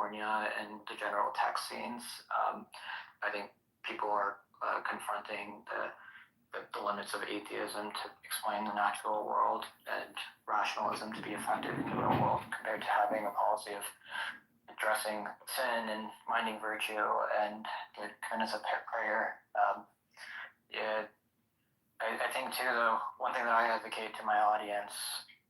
California and the general tech scenes. I think people are confronting the limits of atheism to explain the natural world and rationalism to be effective in the real world, compared to having a policy of addressing sin and minding virtue and the minutes of prayer. I think too, though, one thing that I advocate to my audience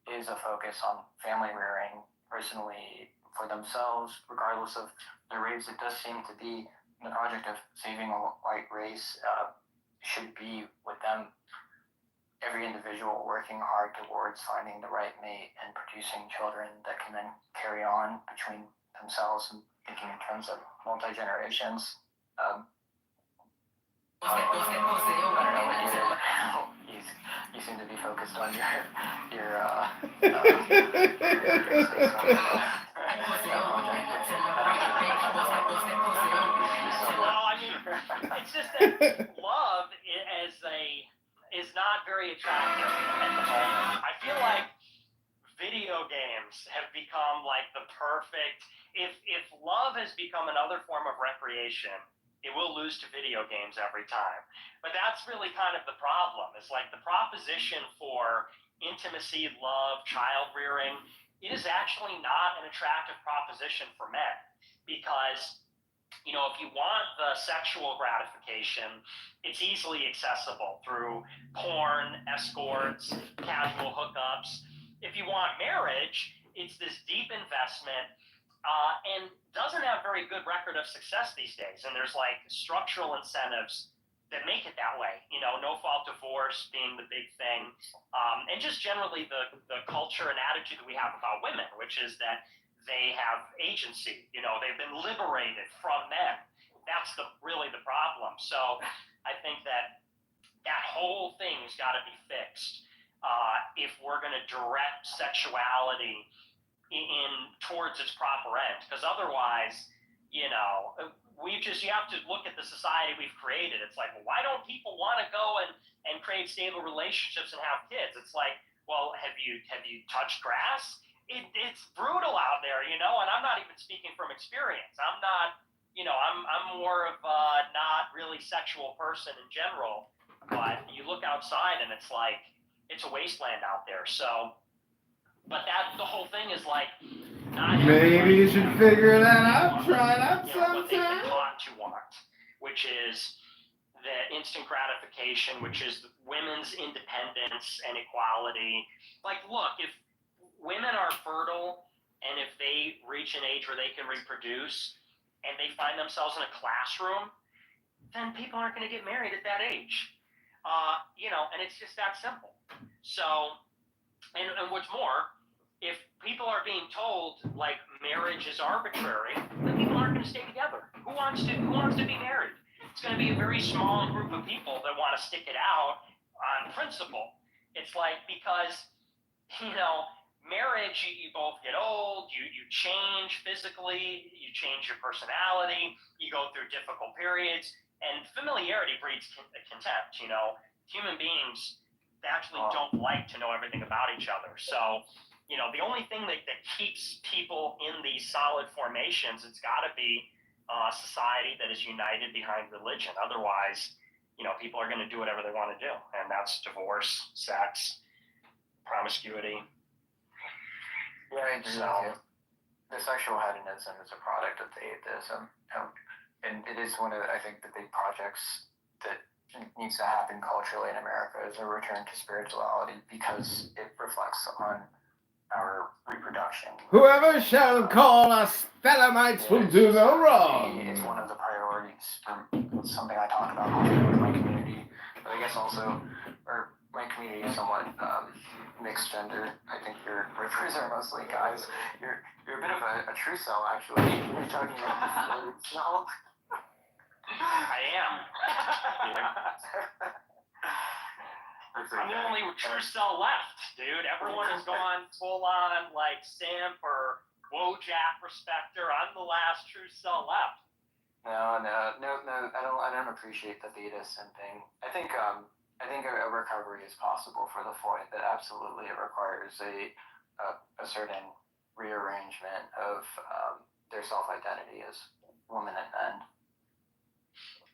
is a focus on family rearing personally for themselves, regardless of their race. It does seem to be the project of saving a white race should be with them, every individual working hard towards finding the right mate and producing children that can then carry on between themselves and thinking in terms of multi-generations. I don't know what you seem to be focused on it's just that love is not very attractive at the moment. I feel like video games have become like the perfect. If love has become another form of recreation, it will lose to video games every time. But that's really kind of the problem. It's like the proposition for intimacy, love, child rearing is actually not an attractive proposition for men, because if you want the sexual gratification, it's easily accessible through porn, escorts, casual hookups. If you want marriage, it's this deep investment and doesn't have very good record of success these days. And there's like structural incentives that make it that way. No-fault divorce being the big thing. And just generally the culture and attitude that we have about women, which is that they have agency. They've been liberated from men. That's really the problem. So I think that whole thing's got to be fixed if we're going to direct sexuality towards its proper end, because otherwise, you have to look at the society we've created. It's like, well, why don't people want to go and create stable relationships and have kids? It's like, well, have you touched grass? It's brutal out there, and I'm not even speaking from experience. I'm not, I'm more of a not really sexual person in general, but you look outside and it's like, it's a wasteland out there. So, but the whole thing is like, maybe you should figure that out. Try it out sometime. What they've been taught to want, which is the instant gratification, which is women's independence and equality. Like, look, if women are fertile and if they reach an age where they can reproduce and they find themselves in a classroom, then people aren't going to get married at that age. And it's just that simple. So, and what's more, if people are being told like marriage is arbitrary, then people aren't going to stay together. Who wants to be married? It's going to be a very small group of people that want to stick it out on principle. It's like, because marriage, you both get old, you change physically, you change your personality, you go through difficult periods, and familiarity breeds contempt. Human beings actually don't like to know everything about each other. So, the only thing that keeps people in these solid formations, it's got to be a society that is united behind religion. Otherwise, people are going to do whatever they want to do, and that's divorce, sex, promiscuity. Yeah, I agree with you. The sexual hedonism is a product of the atheism, and it is one of I think the big projects that needs to happen culturally in America is a return to spirituality, because it reflects on our reproduction. Whoever shall call us Thelemites will do no wrong. It's one of the priorities. It's something I talk about often with my community, but I guess also, my community is somewhat mixed gender. I think your workers are mostly guys. You're a bit of a true cell, actually. You're talking about this cell. I am. I'm the only true cell left, dude. Everyone has gone full on like simp or Wojak respecter. I'm the last true cell left. No. I don't appreciate the theta simping. I think a recovery is possible for the Floyd. That absolutely requires a certain rearrangement of their self-identity as women and men.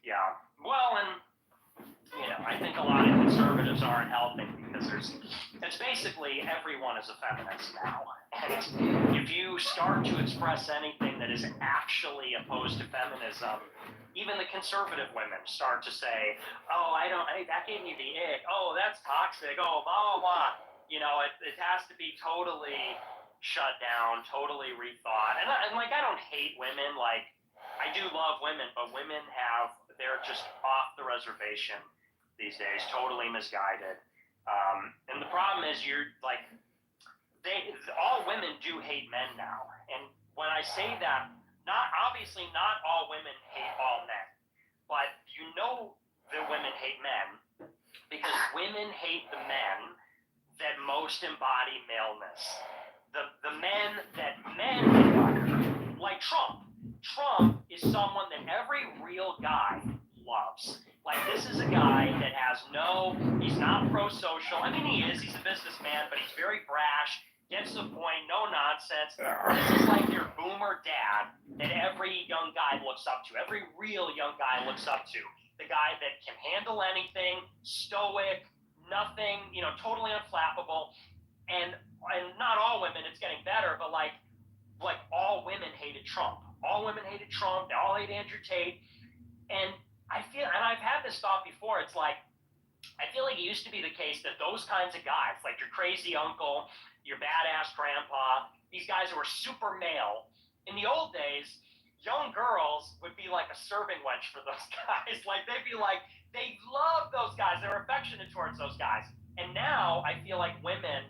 Yeah. Well, and I think a lot of conservatives aren't helping because it's basically everyone is a feminist now. And if you start to express anything that is actually opposed to feminism, even the conservative women start to say, oh, that gave me the ick. Oh, that's toxic. Oh, blah, blah, blah. It has to be totally shut down, totally rethought. And I don't hate women. Like, I do love women, but they're just off the reservation these days, totally misguided. And the problem is all women do hate men now. And when I say that, obviously not all women hate all men, but that women hate men because women hate the men that most embody maleness. The men that men admire, like Trump. Trump is someone that every real guy loves. Like, this is a guy that he's not pro-social. I mean, he is. He's a businessman, but he's very brash, gets to the point, no nonsense. This is like your boomer dad that every young guy looks up to. Every real young guy looks up to. The guy that can handle anything, stoic, nothing, totally unflappable. And not all women, it's getting better, but like all women hated Trump. All women hated Trump. They all hate Andrew Tate. And I've had this thought before, it's like, I feel like it used to be the case that those kinds of guys, like your crazy uncle, your badass grandpa, these guys who were super male, in the old days, young girls would be like a serving wench for those guys. Like, they'd be like, they love those guys. They're affectionate towards those guys. And now I feel like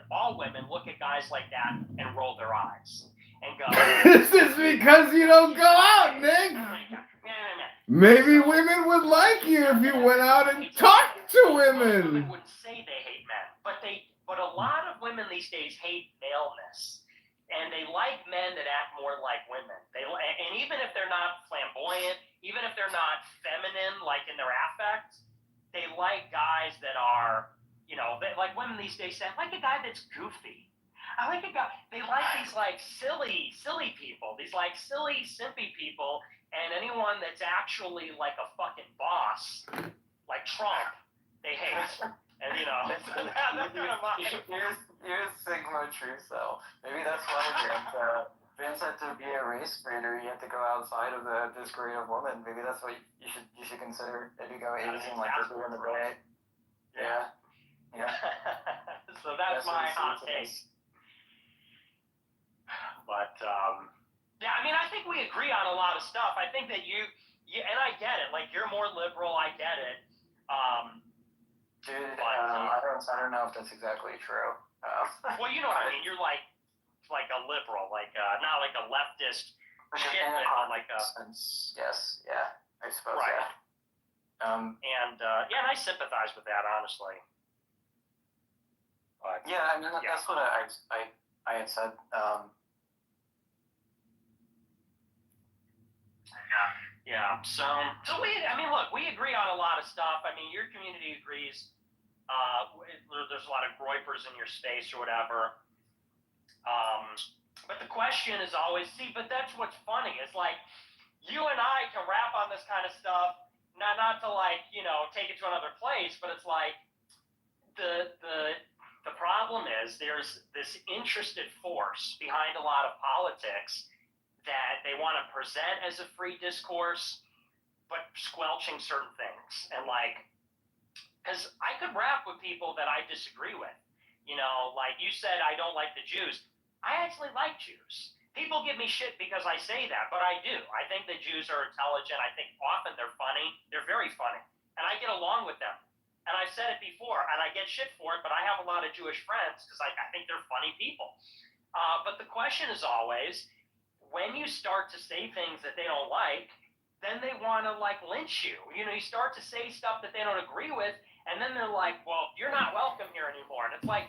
all women look at guys like that and roll their eyes and go, This is because you don't go out, Nick. Maybe women would like you if you went out and talked to women. Women wouldn't say they hate men, but a lot of women these days hate maleness, and they like men that act more like women. And even if they're not flamboyant, even if they're not feminine, like in their affect, they like guys that are, like women these days say, I like a guy that's goofy. I like a guy. They like these like silly people. These like silly, simpy people. And anyone that's actually like a fucking boss, like Trump, they hate. And that's kind of mine. Here's Sigma Truth, though. Maybe that's why Vince had to be a race trainer. You had to go outside of this grade of woman. Maybe that's what you should consider. Maybe go Asian like they're doing the day. Yeah. So that's my hot take. But yeah, I mean, I think we agree on a lot of stuff. I think that you and I get it. Like, you're more liberal. I get it. Dude, I don't know if that's exactly true. Well, you know what I mean. You're like a liberal, like not like a leftist shit, but like a yes, yeah, I suppose. Right. Yeah. And I sympathize with that, honestly. But, yeah, I mean that's what I had said. Yeah. So we agree on a lot of stuff. I mean, your community agrees. There's a lot of groypers in your space or whatever. But the question is always, but that's what's funny. It's like, you and I can rap on this kind of stuff, not to like, take it to another place, but it's like, the problem is there's this interested force behind a lot of politics that they want to present as a free discourse, but squelching certain things. And like, because I could rap with people that I disagree with. Like you said, I don't like the Jews. I actually like Jews. People give me shit because I say that, but I do. I think the Jews are intelligent. I think often they're funny. They're very funny. And I get along with them. And I've said it before, and I get shit for it, but I have a lot of Jewish friends because I think they're funny people. But the question is always, when you start to say things that they don't like, then they want to like lynch you. You start to say stuff that they don't agree with, and then they're like, well, you're not welcome here anymore. And it's like,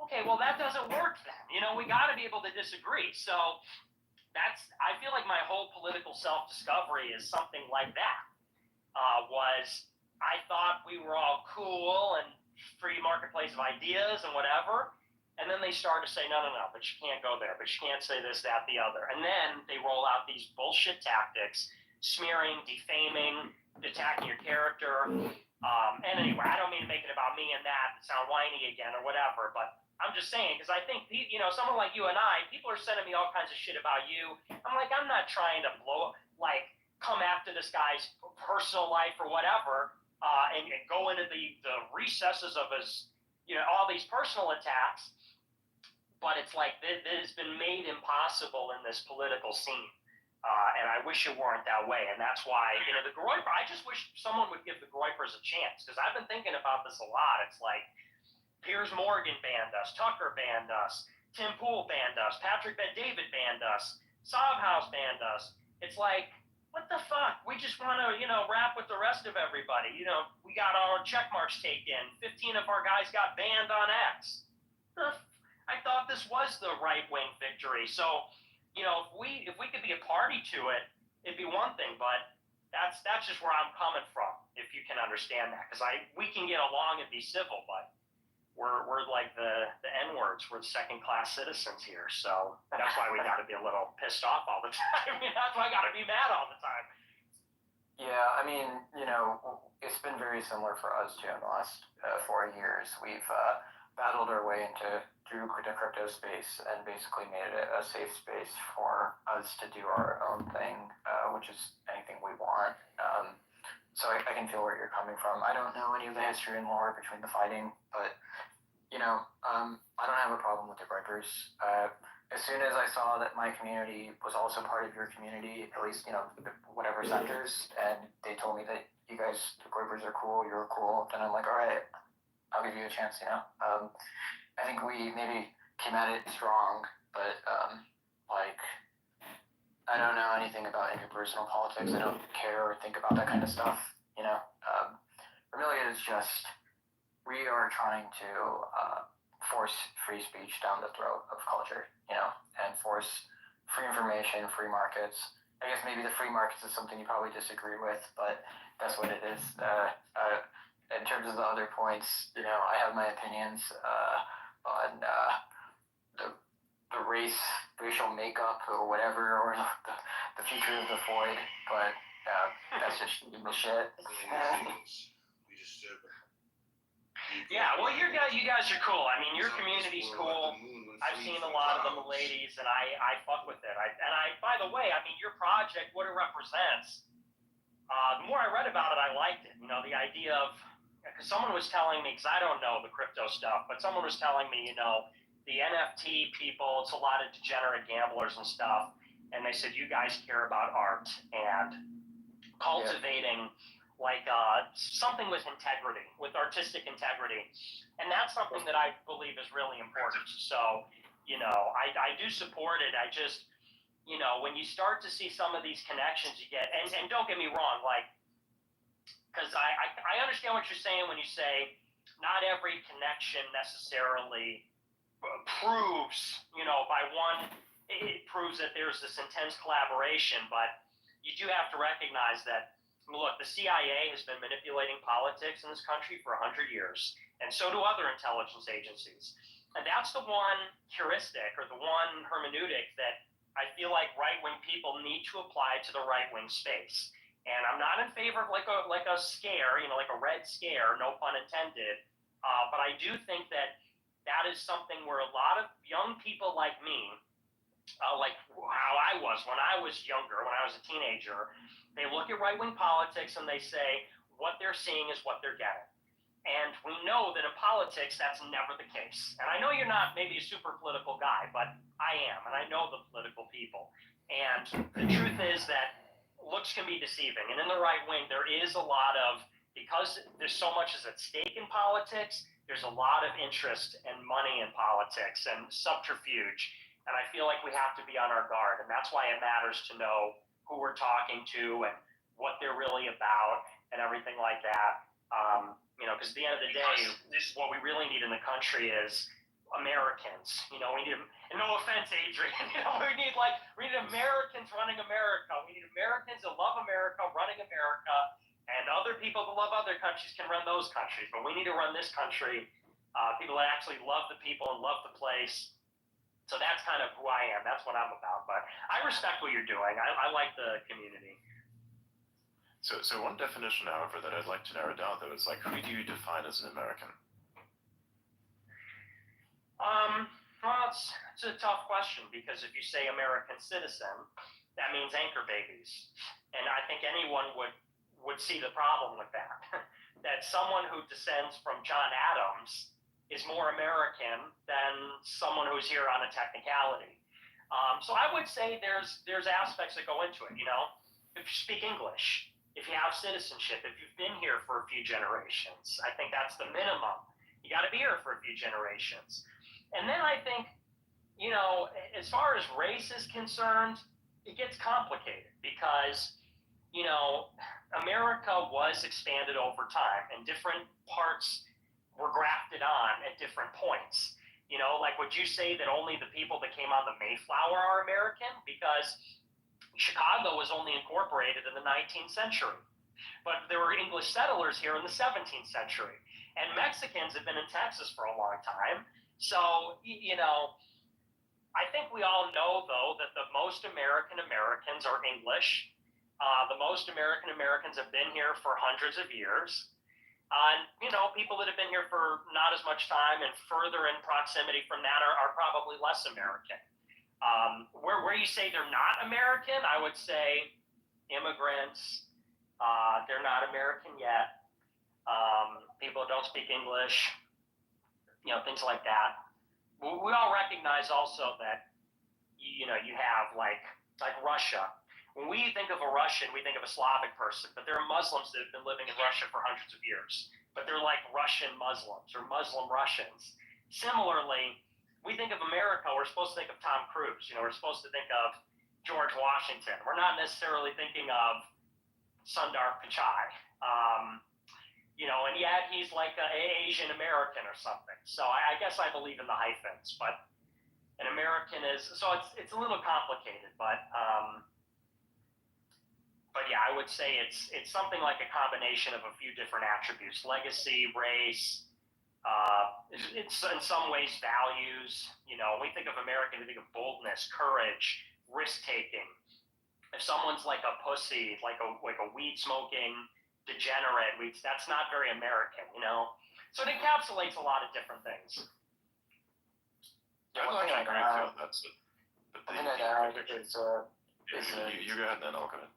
okay, well, that doesn't work then. We got to be able to disagree. So I feel like my whole political self-discovery is something like that. I thought we were all cool and free marketplace of ideas and whatever. And then they start to say, no, but you can't go there, but you can't say this, that, the other. And then they roll out these bullshit tactics, smearing, defaming, attacking your character. And anyway, I don't mean to make it about me and that and sound whiny again or whatever, but I'm just saying, because I think, someone like you and I, people are sending me all kinds of shit about you. I'm like, I'm not trying to come after this guy's personal life or whatever, and go into the recesses of his, all these personal attacks. But it's like, it has been made impossible in this political scene. And I wish it weren't that way. And that's why, the Groyper, I just wish someone would give the Groypers a chance, because I've been thinking about this a lot. It's like, Piers Morgan banned us, Tucker banned us, Tim Pool banned us, Patrick Bet-David banned us, Sobhouse banned us. It's like, what the fuck? We just want to, rap with the rest of everybody. We got our check marks taken. 15 of our guys got banned on X. I thought this was the right-wing victory. So, if we could be a party to it, it'd be one thing, but that's just where I'm coming from, if you can understand that. Because we can get along and be civil, but we're like the N-words. We're the second-class citizens here, so that's why we got to be a little pissed off all the time. That's why I got to be mad all the time. Yeah, I mean, it's been very similar for us too in the last 4 years. We've battled our way through the crypto space and basically made it a safe space for us to do our own thing, which is anything we want. So I can feel where you're coming from. I don't know any of the history and lore between the fighting, but I don't have a problem with the Groypers. As soon as I saw that my community was also part of your community, at least whatever sectors, and they told me that you guys, the Groypers, are cool, you're cool, then I'm like, all right, I'll give you a chance. I think we maybe came at it strong, but I don't know anything about interpersonal politics. I don't care or think about that kind of stuff. Really, it's just we are trying to force free speech down the throat of culture, and force free information, free markets. I guess maybe the free markets is something you probably disagree with, but that's what it is. In terms of the other points, I have my opinions on the racial makeup or whatever, or the future of the void, but that's just shit. Yeah, well, you guys are cool. I mean, your community's cool. I've seen a lot of the ladies, and I fuck with it. By the way, I mean, your project, what it represents, the more I read about it, I liked it. The idea of, because someone was telling me, because I don't know the crypto stuff, but someone was telling me, the NFT people, it's a lot of degenerate gamblers and stuff, and they said, you guys care about art and cultivating something with integrity, with artistic integrity. And that's something that I believe is really important. So, I do support it. I just, when you start to see some of these connections you get, and don't get me wrong, because I understand what you're saying when you say not every connection necessarily proves, it proves that there's this intense collaboration, but you do have to recognize that, look, the CIA has been manipulating politics in this country for 100 years, and so do other intelligence agencies. And that's the one heuristic or the one hermeneutic that I feel like right-wing people need to apply to the right-wing space. And I'm not in favor of like a scare, like a red scare, no pun intended. But I do think that is something where a lot of young people like me, like how I was when I was younger, when I was a teenager, they look at right-wing politics and they say what they're seeing is what they're getting. And we know that in politics, that's never the case. And I know you're not maybe a super political guy, but I am, and I know the political people. And the truth is that looks can be deceiving. And in the right wing, there is a lot of, because there's so much is at stake in politics, there's a lot of interest and money in politics and subterfuge. And I feel like we have to be on our guard. And that's why it matters to know who we're talking to and what they're really about and everything like that. Because at the end of the day, this is what we really need in the country is Americans. We need, and no offense, Adrian, we need Americans running America. We need Americans that love America running America, and other people that love other countries can run those countries. But we need to run this country people that actually love the people and love the place. So that's kind of who I am. That's what I'm about. But I respect what you're doing. I like the community. So one definition, however, that I'd like to narrow down, though, is like, who do you define as an American? Well, it's a tough question, because if you say American citizen, that means anchor babies, and I think anyone would see the problem with that. That someone who descends from John Adams is more American than someone who's here on a technicality. So I would say there's aspects that go into it. You know, if you speak English, if you have citizenship, if you've been here for a few generations, I think that's the minimum. You got to be here for a few generations. And then I think, you know, as far as race is concerned, it gets complicated because, you know, America was expanded over time and different parts were grafted on at different points. You know, like, would you say that only the people that came on the Mayflower are American? Because Chicago was only incorporated in the 19th century, but there were English settlers here in the 17th century, and Mexicans have been in Texas for a long time. So, you know, I think we all know, though, that the most Americans are English. The most Americans have been here for hundreds of years. And, you know, people that have been here for not as much time and further in proximity from that are probably less American. Where you say they're not American, I would say immigrants, they're not American yet. People who don't speak English, you know, things like that. We all recognize also that, you know, you have like Russia. When we think of a Russian, we think of a Slavic person, but there are Muslims that have been living in Russia for hundreds of years, but they're like Russian Muslims or Muslim Russians. Similarly, we think of America, we're supposed to think of Tom Cruise, you know, we're supposed to think of George Washington. We're not necessarily thinking of Sundar Pichai. You know, and yet he's like an Asian American or something. So I guess I believe in the hyphens, but an American is, so it's a little complicated, but yeah, I would say it's something like a combination of a few different attributes: legacy, race, it's in some ways values. You know, when we think of American, we think of boldness, courage, risk taking. If someone's like a pussy, like a weed smoking degenerate, that's not very American, you know. So it encapsulates a lot of different things. Yeah, I agree with you. That's it. But I think that is you go ahead, then I'll go ahead.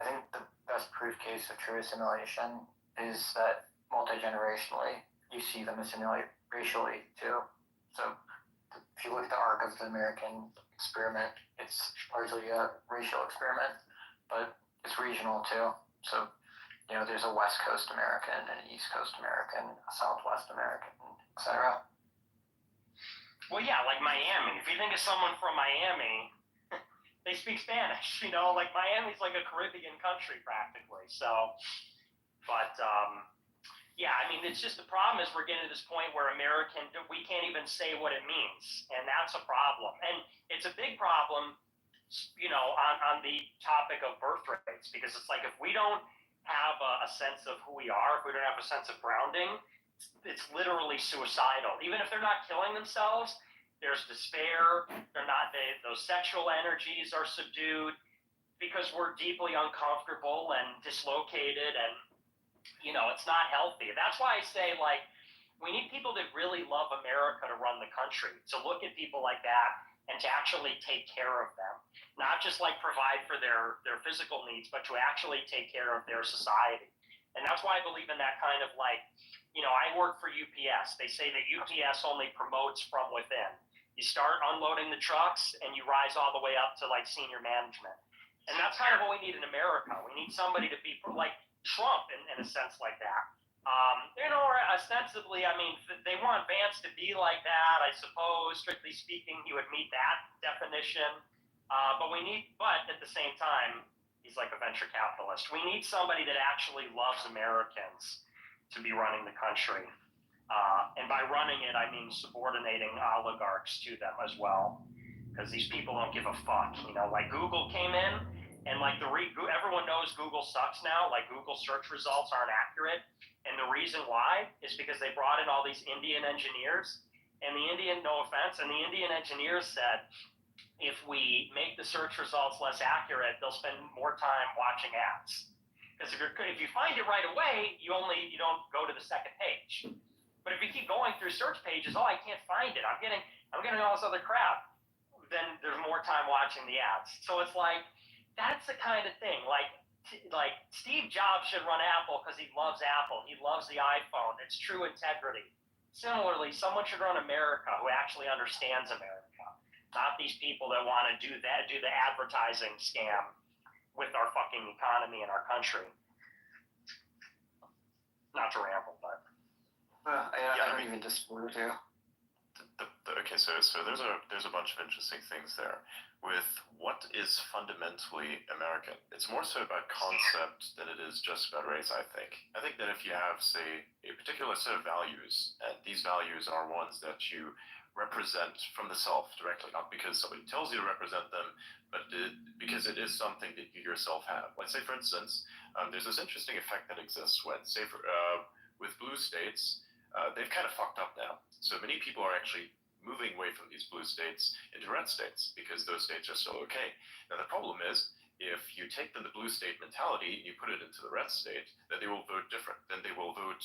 I think the best proof case of true assimilation is that multi-generationally, you see them assimilate racially too. So if you look at the arc of the American experiment, it's largely a racial experiment, but it's regional too. So, you know, there's a West Coast American and an East Coast American, a Southwest American, etc. Well, yeah, like Miami. If you think of someone from Miami, they speak Spanish, you know, like Miami's like a Caribbean country practically. So, but yeah, I mean, it's just the problem is we're getting to this point where we can't even say what it means, and that's a problem. And it's a big problem, you know, on the topic of birth rates, because it's like if we don't have a sense of who we are, if we don't have a sense of grounding, it's literally suicidal. Even if they're not killing themselves, there's despair. Those sexual energies are subdued because we're deeply uncomfortable and dislocated, and you know, it's not healthy. That's why I say, like, we need people that really love America to run the country, to look at people like that and to actually take care of them. Not just like provide for their physical needs, but to actually take care of their society. And that's why I believe in that kind of like, you know, I work for UPS. They say that UPS only promotes from within. You start unloading the trucks and you rise all the way up to like senior management. And that's kind of what we need in America. We need somebody to be like Trump in a sense like that. You know, or ostensibly, I mean, they want Vance to be like that. I suppose, strictly speaking, he would meet that definition. But at the same time, he's like a venture capitalist. We need somebody that actually loves Americans to be running the country. And by running it, I mean subordinating oligarchs to them as well. Because these people don't give a fuck. You know, like Google came in and like everyone knows Google sucks now. Like Google search results aren't accurate, and the reason why is because they brought in all these Indian engineers, and no offense, and the Indian engineers said, if we make the search results less accurate, they'll spend more time watching ads. Because if you find it right away, you don't go to the second page. But if you keep going through search pages, I can't find it. I'm getting all this other crap. Then there's more time watching the ads. So it's like, that's the kind of thing. Like Steve Jobs should run Apple because he loves Apple. He loves the iPhone. It's true integrity. Similarly, someone should run America who actually understands America, not these people that want to do the advertising scam with our fucking economy and our country. Not to ramble, but I don't even disagree with you. Okay, so there's a bunch of interesting things there. With what is fundamentally American, it's more so about concept than it is just about race, I think. I think that if you have, say, a particular set of values, and these values are ones that you represent from the self directly, not because somebody tells you to represent them, but because it is something that you yourself have. Let's say, for instance, there's this interesting effect that exists when, say, with blue states, they've kind of fucked up now. So many people are actually moving away from these blue states into red states because those states are still okay. Now the problem is, if you take the blue state mentality and you put it into the red state, then they will vote different. Then they will vote,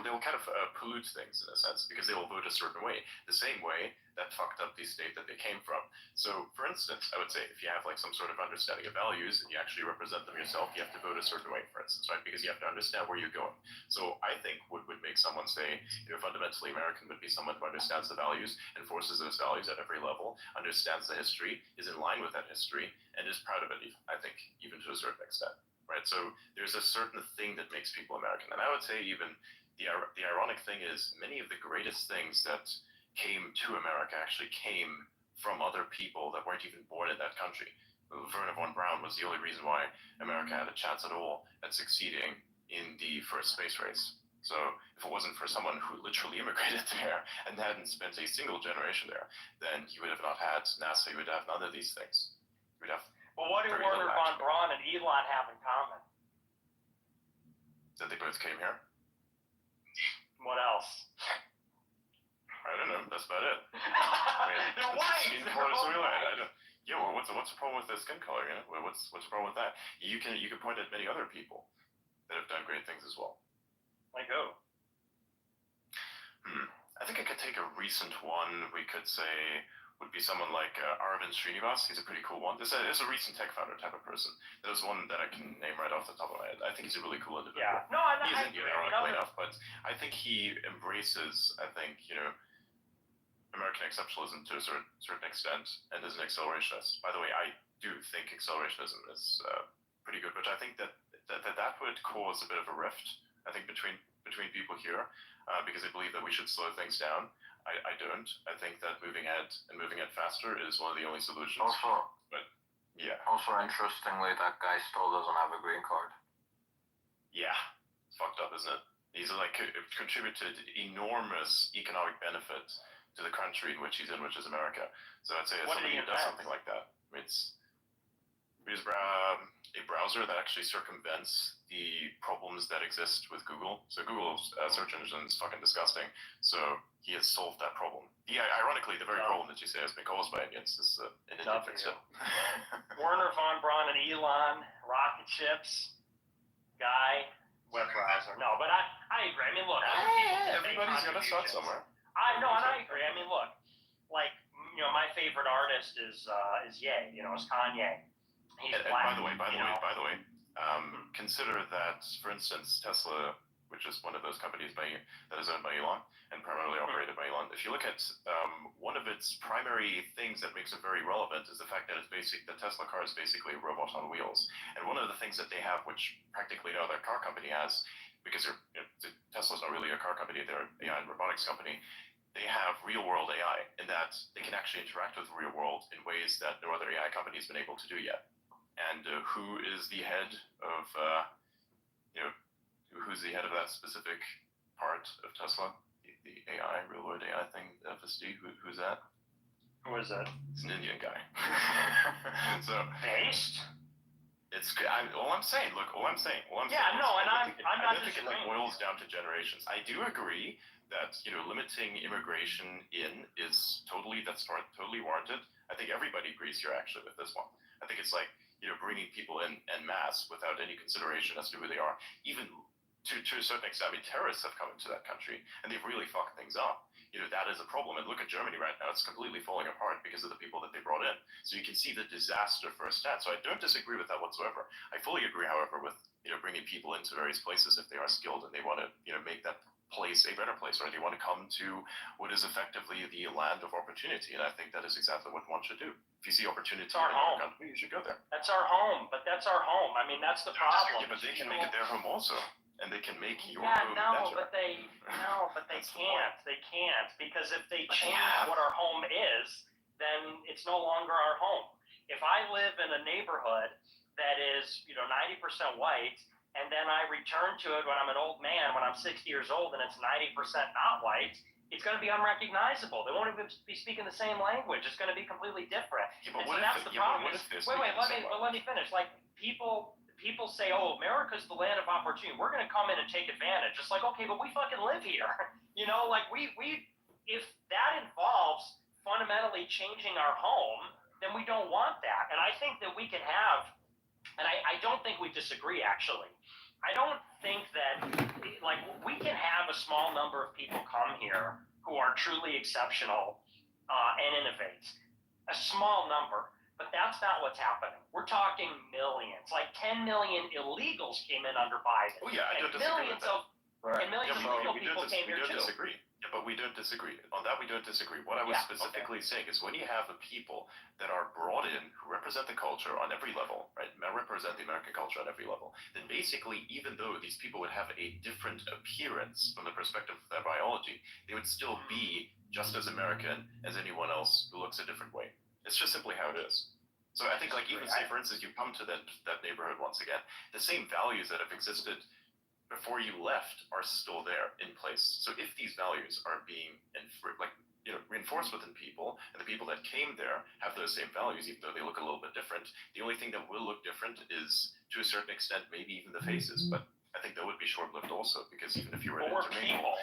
they will kind of pollute things in a sense because they will vote a certain way, the same way that fucked up the state that they came from. So for instance, I would say if you have like some sort of understanding of values and you actually represent them yourself, you have to vote a certain way, for instance, right? Because you have to understand where you're going. So I think what would make someone say, fundamentally American would be someone who understands the values, enforces those values at every level, understands the history, is in line with that history, and is proud of it, I think, even to a certain extent, right? So there's a certain thing that makes people American. And I would say even the ironic thing is many of the greatest things that came to America actually came from other people that weren't even born in that country. Werner von Braun was the only reason why America had a chance at all at succeeding in the first space race. So if it wasn't for someone who literally immigrated there and hadn't spent a single generation there, then you would have not had NASA, you would have none of these things. You would have well, what do Werner von Braun and Elon have in common? That they both came here. What else? I don't know. That's about it. They're white. Yeah, well, what's the problem with their skin color? You know, what's the problem with that? You can point at many other people that have done great things as well. Like who? I think I could take a recent one. We could say would be someone like Arvind Srinivas. He's a pretty cool one. This is a recent tech founder type of person. There's one that I can name right off the top of my head. I think he's a really cool individual. Yeah. No, he's Indian, ironically enough, but I think he embraces, American exceptionalism to a certain extent and is an accelerationist. By the way, I do think accelerationism is pretty good, but I think that would cause a bit of a rift, I think, between people here, because they believe that we should slow things down. I don't. I think that moving ahead faster is one of the only solutions. Also, but yeah. Also, interestingly, that guy still doesn't have a green card. Yeah, it's fucked up, isn't it? He's like contributed enormous economic benefit to the country in which he's in, which is America. So I'd say as somebody who does something like that, it's a browser that actually circumvents the problems that exist with Google. So Google's search engine is fucking disgusting. So he has solved that problem. Yeah, ironically, the very problem that you say has been caused by Indians is an Indian fixed it. Werner von Braun and Elon, rocket ships, guy, web browser. No, but I agree. I mean, look, everybody's got to start somewhere. I agree. I mean, look, like, my favorite artist is Ye. Is Kanye. He's black. By the way, consider that, for instance, Tesla, which is one of those companies that is owned by Elon and primarily operated by Elon. If you look at one of its primary things that makes it very relevant is the fact that the Tesla car is basically a robot on wheels. And one of the things that they have, which practically no other car company has, because Tesla's not really a car company, they're an AI and robotics company. They have real-world AI in that they can actually interact with the real world in ways that no other AI company has been able to do yet. And who is the head of, who's the head of that specific part of Tesla? The AI, real-world AI thing, FSD, who's that? Who is that? It's an Indian guy. So based? all I'm saying. Yeah, saying no, and I I'm don't think it disagreeing. boils down to generations. I do agree that limiting immigration is totally warranted. I think everybody agrees here actually with this one. I think it's like bringing people in en masse without any consideration as to who they are. Even to a certain extent, I mean, terrorists have come into that country and they've really fucked things up. That is a problem. And look at Germany right now; it's completely falling apart because of the people that they brought in. So you can see the disaster firsthand. So I don't disagree with that whatsoever. I fully agree, however, with bringing people into various places if they are skilled and they want to make that place a better place, or they want to come to what is effectively the land of opportunity. And I think that is exactly what one should do. If you see opportunity in your country, you should go there. That's our home, but that's our home. I mean, that's the problem. Yeah, but they can make it their home also. And they can make your home better. But they can't. They can't, because if they change what our home is, then it's no longer our home. If I live in a neighborhood that is 90% white, and then I return to it when I'm an old man, when I'm 60 years old, and it's 90% not white, it's going to be unrecognizable. They won't even be speaking the same language. It's going to be completely different. Yeah, but and so that's the problem. Let me finish. Like people say, oh, America's the land of opportunity. We're going to come in and take advantage. It's like, okay, but we fucking live here. Like we if that involves fundamentally changing our home, then we don't want that. And I think that we can have, and I don't think we disagree, actually. I don't think that, like, we can have a small number of people come here who are truly exceptional and innovate. A small number. But that's not what's happening. We're talking millions. Like 10 million illegals came in under Biden. Oh yeah, I don't disagree with that. And millions of legal people came here too. Disagree. Yeah, but we don't disagree. On that we don't disagree. What I was specifically saying is when you have the people that are brought in who represent the culture on every level, right? Represent the American culture on every level, then basically even though these people would have a different appearance from the perspective of their biology, they would still be just as American as anyone else who looks a different way. It's just simply how it is. So I think, like, even say, for instance, you come to that neighborhood once again, the same values that have existed before you left are still there in place. So if these values are being reinforced within people, and the people that came there have those same values, even though they look a little bit different, the only thing that will look different is, to a certain extent, maybe even the faces. But I think that would be short-lived also, because even if you were an intermingle,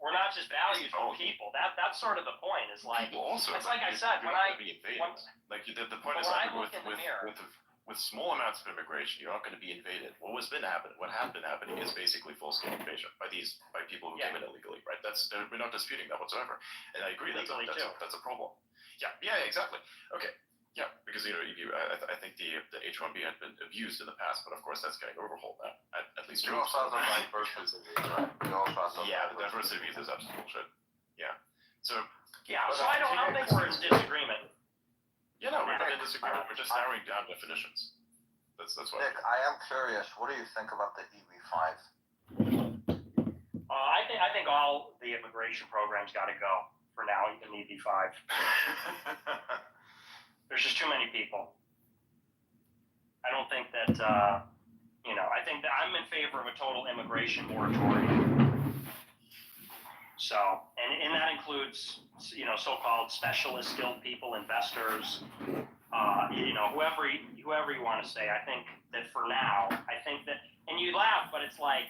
we're not just values, we're people. That's sort of the point. Is like, also, it's like I said, the point is that with small amounts of immigration, you're not going to be invaded. What had been happening is basically full-scale invasion by people who came in illegally, right? We're not disputing that whatsoever, and I agree that's a problem. Yeah, exactly. Okay. Yeah, because I think the H-1B had been abused in the past, but of course that's getting overhauled now. At least you also have the diversity, right? The diversity is absolute bullshit. Yeah. So I don't think we're in disagreement. Yeah, no, we're not in disagreement. We're just narrowing down definitions. That's what. Nick, I am curious. What do you think about the EB-5? I think all the immigration programs got to go for now. Even EB-5. There's just too many people. I don't think that, I think that I'm in favor of a total immigration moratorium. So, and that includes, so-called specialist skilled people, investors, whoever you want to say. I think that for now, and you laugh, but it's like,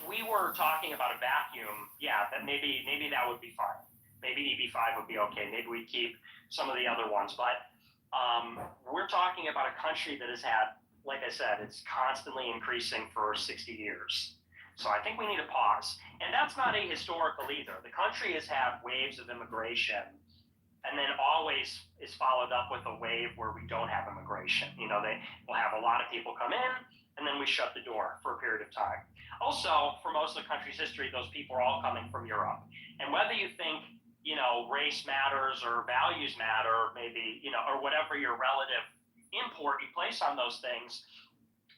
we were talking about a vacuum. Yeah, that maybe that would be fine. Maybe EB-5 would be okay. Maybe we keep some of the other ones, but we're talking about a country that has had, like I said, it's constantly increasing for 60 years. So I think we need to pause. And that's not ahistorical either. The country has had waves of immigration, and then always is followed up with a wave where we don't have immigration. They will have a lot of people come in, and then we shut the door for a period of time. Also, for most of the country's history, those people are all coming from Europe. And whether you think, race matters or values matter, maybe, or whatever your relative import you place on those things,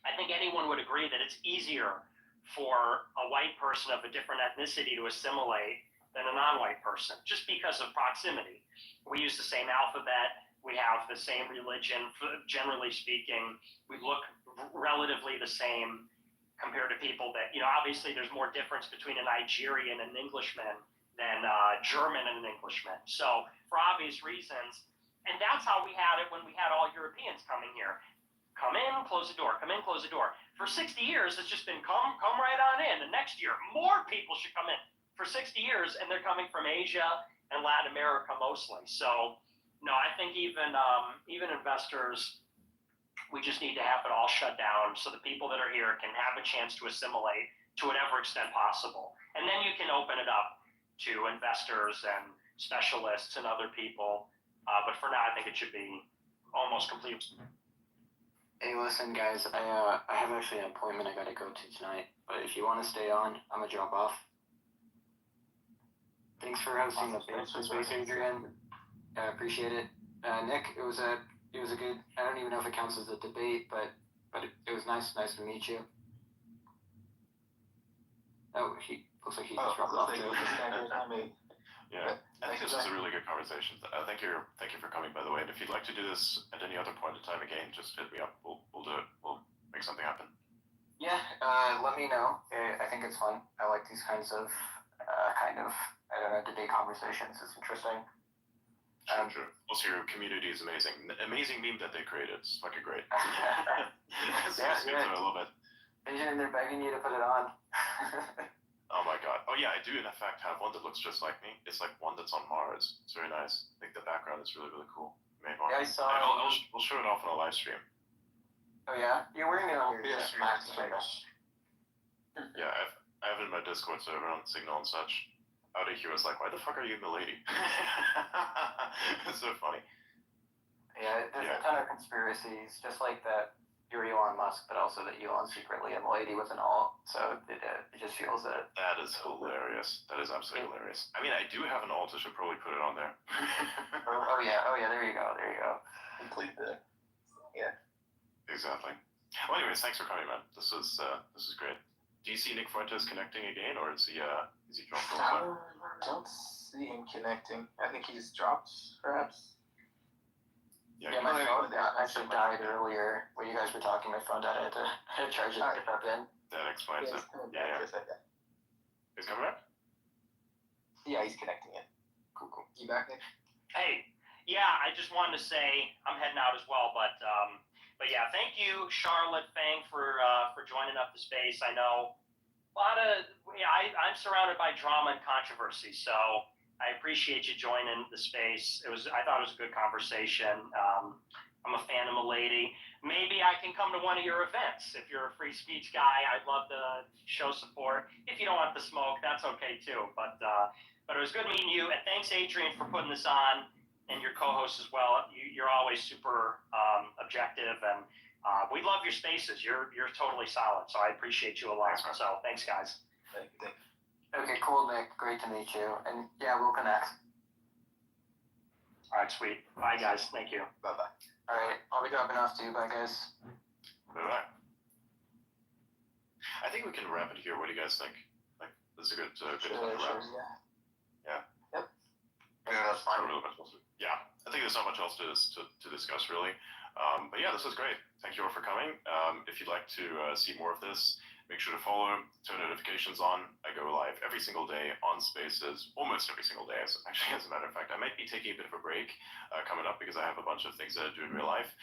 I think anyone would agree that it's easier for a white person of a different ethnicity to assimilate than a non-white person, just because of proximity. We use the same alphabet, we have the same religion, generally speaking, we look relatively the same compared to people that, obviously there's more difference between a Nigerian and an Englishman than German and an Englishman. So for obvious reasons, And that's how we had it when we had all Europeans coming here. Come in, close the door. Come in, close the door. For 60 years, it's just been come right on in. And next year, more people should come in. For 60 years, and they're coming from Asia and Latin America mostly. So, no, I think even investors, we just need to have it all shut down so the people that are here can have a chance to assimilate to whatever extent possible. And then you can open it up to investors and specialists and other people. But for now, I think it should be almost complete. Hey, listen, guys, I have actually an appointment I gotta go to tonight, but if you want to stay on, I'm gonna drop off. Thanks for hosting the space, Adrian. I appreciate it. Nick, it was a good, I don't even know if it counts as a debate, but it was nice to meet you. Oh, he looks like he just dropped off too. Yeah, I think this was a really good conversation. Thank you for coming, by the way. And if you'd like to do this at any other point in time again, just hit me up. We'll do it. We'll make something happen. Yeah, let me know. I think it's fun. I like these kinds of I don't know, debate conversations. It's interesting. Sure. Also, your community is amazing. Amazing meme that they created. It's fucking great. Yeah. I love it. Asian, they're begging you to put it on. Oh my god. Oh yeah, I do in fact have one that looks just like me. It's like one that's on Mars. It's very nice. I think the background is really, really cool. Yeah, I saw. We'll show it off on a live stream. Oh yeah, you're wearing it on your Max Yeah, I have it in my Discord server on Signal and such. Out of here was like, why the fuck are you Milady? It's so funny. Yeah, there's a ton of conspiracies, just like that you're Elon Musk, but also that Elon secretly a lady with an alt. So it just feels that. That is hilarious. That is absolutely hilarious. I mean, I do have an alt. I should probably put it on there. Oh yeah. There you go. Complete the. Yeah. Exactly. Well, anyways, thanks for coming, man. This is great. Do you see Nick Fuentes connecting again, or is he dropped off? I don't see him connecting. I think he's dropped, perhaps. Yeah, my phone actually died earlier when you guys were talking. My phone died. I had to charge it to get up in. That explains it. Yeah. He's coming back? Yeah, he's connecting it. Cool. You back, Nick? Hey, yeah, I just wanted to say I'm heading out as well, but yeah, thank you, Charlotte Fang, for joining up the space. I know I'm surrounded by drama and controversy, so I appreciate you joining the space. I thought it was a good conversation. I'm a fan of Milady. Maybe I can come to one of your events. If you're a free speech guy, I'd love to show support. If you don't want the smoke, that's okay too. But it was good meeting you, and thanks, Adrian, for putting this on, and your co-host as well. You're always super objective, and we love your spaces. You're totally solid, so I appreciate you a lot. So thanks, guys. Thank you. Okay, cool, Nick. Great to meet you. And yeah, we'll connect. All right, sweet. Bye, guys. Thank you. Bye-bye. All right, I'll be dropping off too. Bye, guys. Bye-bye. I think we can wrap it here. What do you guys think? Like, this is a good time to wrap. Yeah. Yeah, that's fine. Yeah, I think there's not much else to discuss, really. But yeah, this was great. Thank you all for coming. If you'd like to see more of this, make sure to follow, turn notifications on. I go live every single day on Spaces, almost every single day. Actually, as a matter of fact, I might be taking a bit of a break coming up because I have a bunch of things that I do in real life.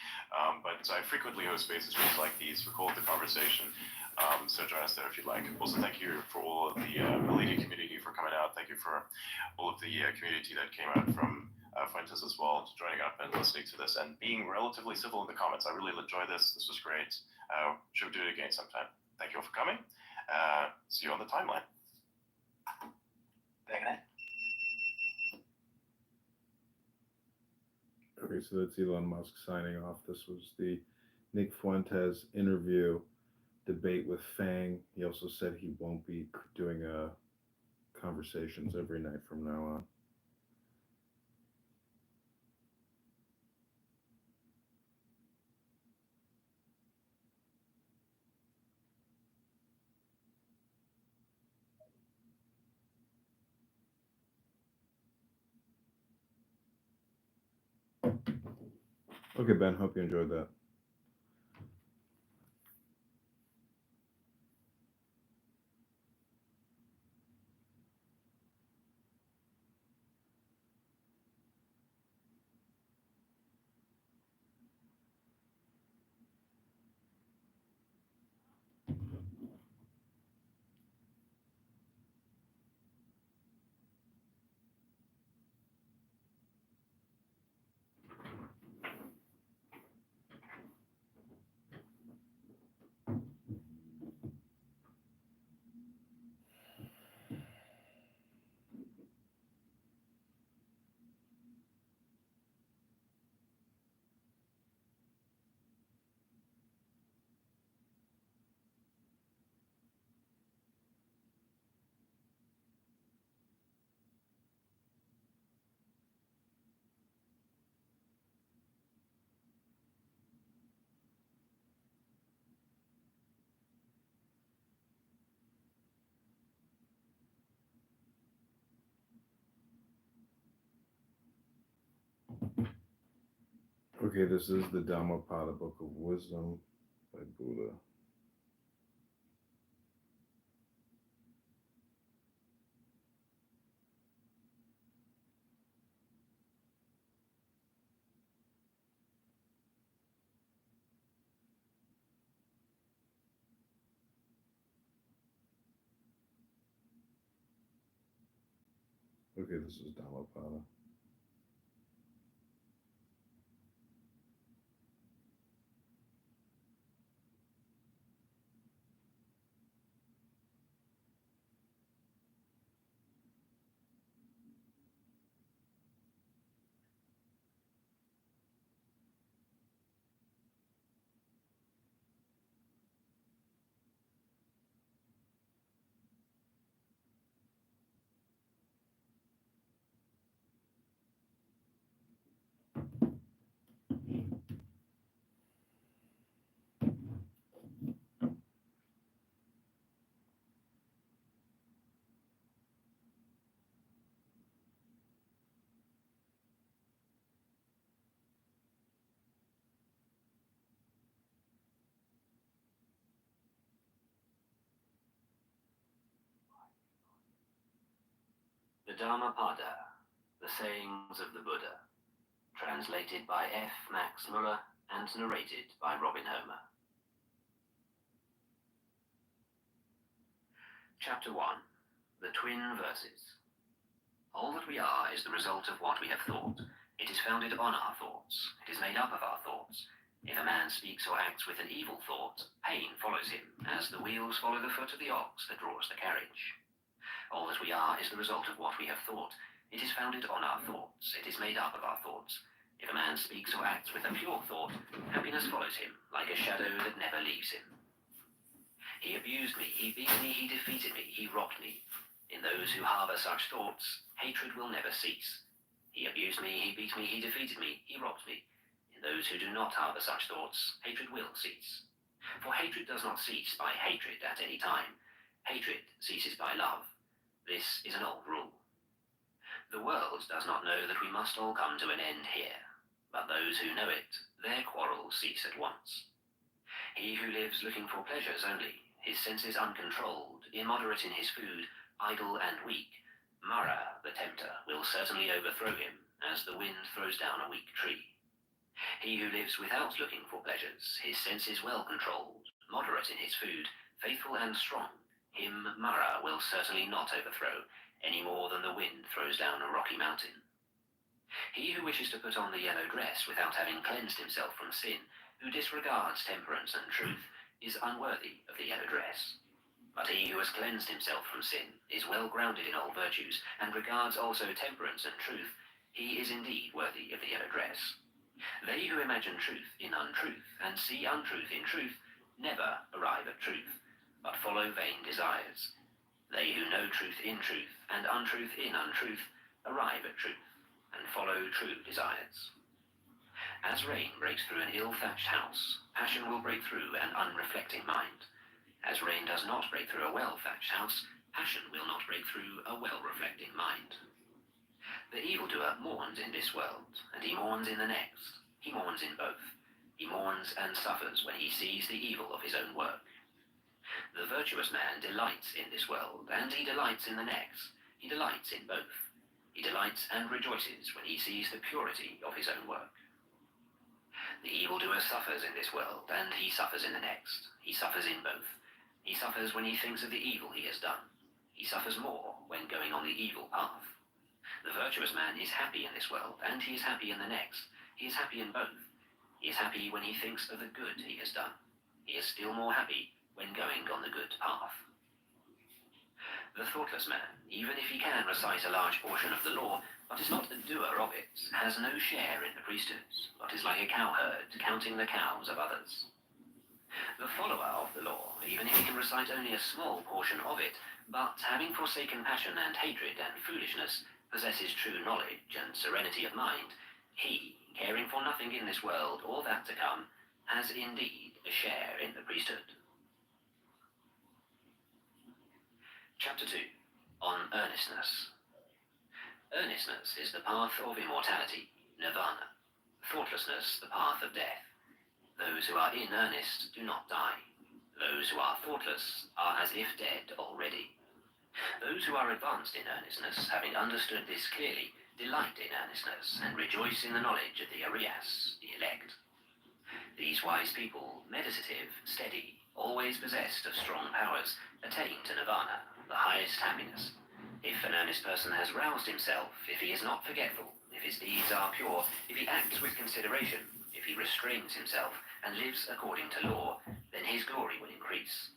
But I frequently host Spaces rooms like these, record the conversation. So join us there if you'd like. Also, thank you for all of the Milady community for coming out. Thank you for all of the community that came out from Fuentes as well, joining up and listening to this and being relatively civil in the comments. I really enjoyed this. This was great. Should we do it again sometime? Thank you all for coming. See you on the timeline. Okay, so that's Elon Musk signing off. This was the Nick Fuentes interview debate with Fang. He also said he won't be doing conversations every night from now on. Okay, Ben, hope you enjoyed that. Okay, this is the Dhammapada Book of Wisdom by Buddha. Okay, this is Dhammapada. The Dhammapada, The Sayings of the Buddha, translated by F. Max Muller and narrated by Robin Homer. Chapter 1. The Twin Verses. All that we are is the result of what we have thought. It is founded on our thoughts. It is made up of our thoughts. If a man speaks or acts with an evil thought, pain follows him, as the wheels follow the foot of the ox that draws the carriage. All that we are is the result of what we have thought. It is founded on our thoughts. It is made up of our thoughts. If a man speaks or acts with a pure thought, happiness follows him, like a shadow that never leaves him. He abused me, he beat me, he defeated me, he robbed me. In those who harbour such thoughts, hatred will never cease. He abused me, he beat me, he defeated me, he robbed me. In those who do not harbour such thoughts, hatred will cease. For hatred does not cease by hatred at any time. Hatred ceases by love. This is an old rule. The world does not know that we must all come to an end here, but those who know it, their quarrels cease at once. He who lives looking for pleasures only, his senses uncontrolled, immoderate in his food, idle and weak, Mara, the tempter, will certainly overthrow him, as the wind throws down a weak tree. He who lives without looking for pleasures, his senses well controlled, moderate in his food, faithful and strong, him Mara will certainly not overthrow, any more than the wind throws down a rocky mountain. He who wishes to put on the yellow dress without having cleansed himself from sin, who disregards temperance and truth, is unworthy of the yellow dress. But he who has cleansed himself from sin is well grounded in all virtues, and regards also temperance and truth, he is indeed worthy of the yellow dress. They who imagine truth in untruth, and see untruth in truth, never arrive at truth, but follow vain desires. They who know truth in truth, and untruth in untruth, arrive at truth, and follow true desires. As rain breaks through an ill-thatched house, passion will break through an unreflecting mind. As rain does not break through a well-thatched house, passion will not break through a well-reflecting mind. The evildoer mourns in this world, and he mourns in the next. He mourns in both. He mourns and suffers when he sees the evil of his own work. The virtuous man delights in this world, and he delights in the next. He delights in both. He delights and rejoices when he sees the purity of his own work. The evildoer suffers in this world, and he suffers in the next. He suffers in both. He suffers when he thinks of the evil he has done. He suffers more when going on the evil path. The virtuous man is happy in this world, and he is happy in the next. He is happy in both. He is happy when he thinks of the good he has done. He is still more happy when going on the good path. The thoughtless man, even if he can recite a large portion of the law, but is not a doer of it, has no share in the priesthood, but is like a cowherd counting the cows of others. The follower of the law, even if he can recite only a small portion of it, but having forsaken passion and hatred and foolishness, possesses true knowledge and serenity of mind, he, caring for nothing in this world or that to come, has indeed a share in the priesthood. Chapter 2. On Earnestness. Earnestness is the path of immortality, nirvana. Thoughtlessness, the path of death. Those who are in earnest do not die. Those who are thoughtless are as if dead already. Those who are advanced in earnestness, having understood this clearly, delight in earnestness, and rejoice in the knowledge of the Arias, the elect. These wise people, meditative, steady, always possessed of strong powers, attain to nirvana, the highest happiness. If an earnest person has roused himself, if he is not forgetful, if his deeds are pure, if he acts with consideration, if he restrains himself, and lives according to law, then his glory will increase.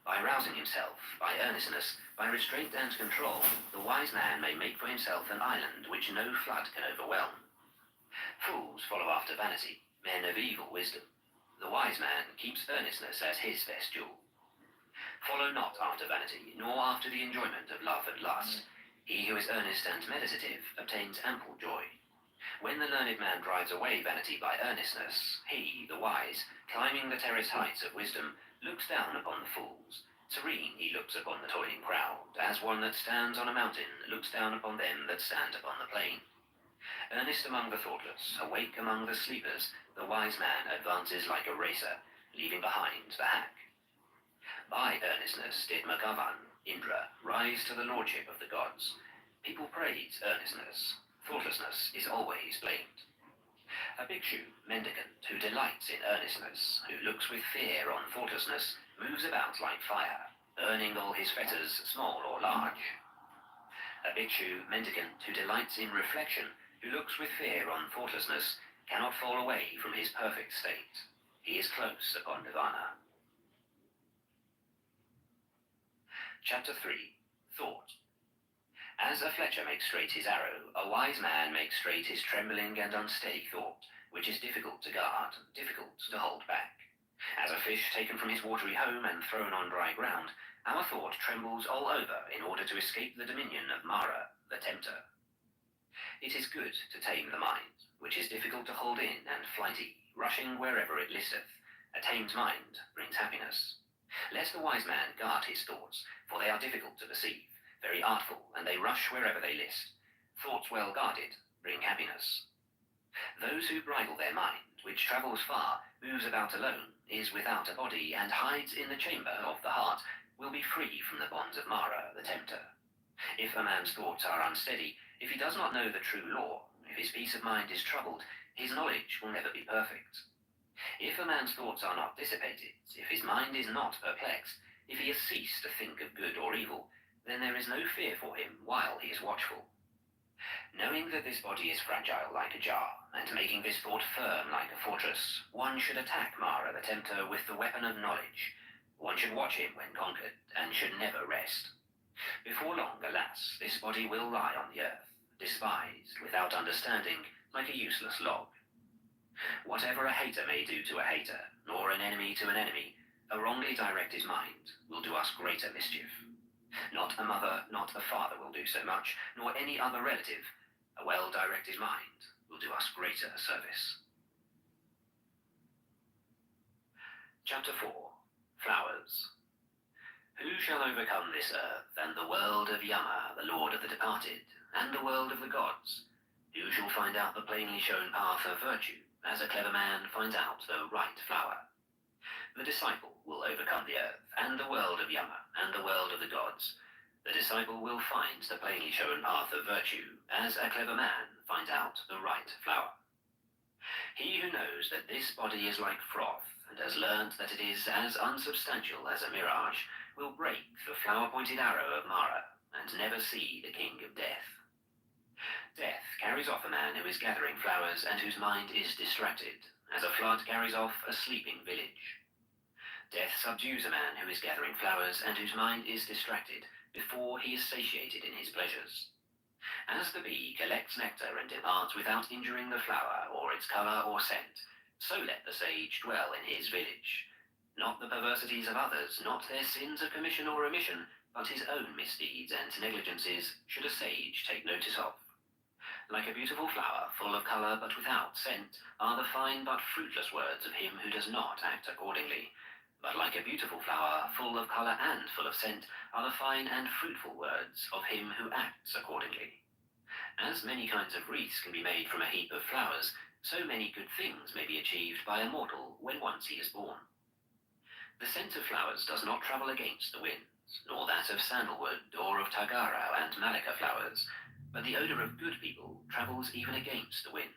By rousing himself, by earnestness, by restraint and control, the wise man may make for himself an island which no flood can overwhelm. Fools follow after vanity, men of evil wisdom. The wise man keeps earnestness as his best jewel. Follow not after vanity, nor after the enjoyment of love and lust. He who is earnest and meditative obtains ample joy. When the learned man drives away vanity by earnestness, he, the wise, climbing the terrace heights of wisdom, looks down upon the fools. Serene he looks upon the toiling crowd, as one that stands on a mountain looks down upon them that stand upon the plain. Earnest among the thoughtless, awake among the sleepers, the wise man advances like a racer, leaving behind the hack. By earnestness did Maghavan, Indra, rise to the lordship of the gods. People praise earnestness. Thoughtlessness is always blamed. A bhikshu, mendicant, who delights in earnestness, who looks with fear on thoughtlessness, moves about like fire, burning all his fetters, small or large. A bhikshu, mendicant, who delights in reflection, who looks with fear on thoughtlessness, cannot fall away from his perfect state. He is close upon nirvana. Chapter 3. Thought. As a fletcher makes straight his arrow, a wise man makes straight his trembling and unsteady thought, which is difficult to guard, difficult to hold back. As a fish taken from his watery home and thrown on dry ground, our thought trembles all over in order to escape the dominion of Mara, the tempter. It is good to tame the mind, which is difficult to hold in and flighty, rushing wherever it listeth. A tamed mind brings happiness. Let the wise man guard his thoughts, for they are difficult to perceive, very artful, and they rush wherever they list. Thoughts well guarded bring happiness. Those who bridle their mind, which travels far, moves about alone, is without a body, and hides in the chamber of the heart, will be free from the bonds of Mara, the tempter. If a man's thoughts are unsteady, if he does not know the true law, if his peace of mind is troubled, his knowledge will never be perfect. If a man's thoughts are not dissipated, if his mind is not perplexed, if he has ceased to think of good or evil, then there is no fear for him while he is watchful. Knowing that this body is fragile like a jar, and making this thought firm like a fortress, one should attack Mara the tempter with the weapon of knowledge. One should watch him when conquered, and should never rest. Before long, alas, this body will lie on the earth, despised, without understanding, like a useless log. Whatever a hater may do to a hater, nor an enemy to an enemy, a wrongly directed mind will do us greater mischief. Not a mother, not a father will do so much, nor any other relative. A well-directed mind will do us greater service. Chapter 4. Flowers. Who shall overcome this earth, and the world of Yama, the lord of the departed, and the world of the gods? Who shall find out the plainly shown path of virtue, as a clever man finds out the right flower? The disciple will overcome the earth, and the world of Yama, and the world of the gods. The disciple will find the plainly shown path of virtue, as a clever man finds out the right flower. He who knows that this body is like froth, and has learnt that it is as unsubstantial as a mirage, will break the flower-pointed arrow of Mara, and never see the king of death. Death carries off a man who is gathering flowers and whose mind is distracted, as a flood carries off a sleeping village. Death subdues a man who is gathering flowers and whose mind is distracted before he is satiated in his pleasures. As the bee collects nectar and departs without injuring the flower or its colour or scent, so let the sage dwell in his village. Not the perversities of others, not their sins of commission or omission, but his own misdeeds and negligences should a sage take notice of. Like a beautiful flower, full of colour but without scent, are the fine but fruitless words of him who does not act accordingly. But like a beautiful flower, full of colour and full of scent, are the fine and fruitful words of him who acts accordingly. As many kinds of wreaths can be made from a heap of flowers, so many good things may be achieved by a mortal when once he is born. The scent of flowers does not travel against the winds, nor that of sandalwood or of tagara and malika flowers, but the odor of good people travels even against the wind.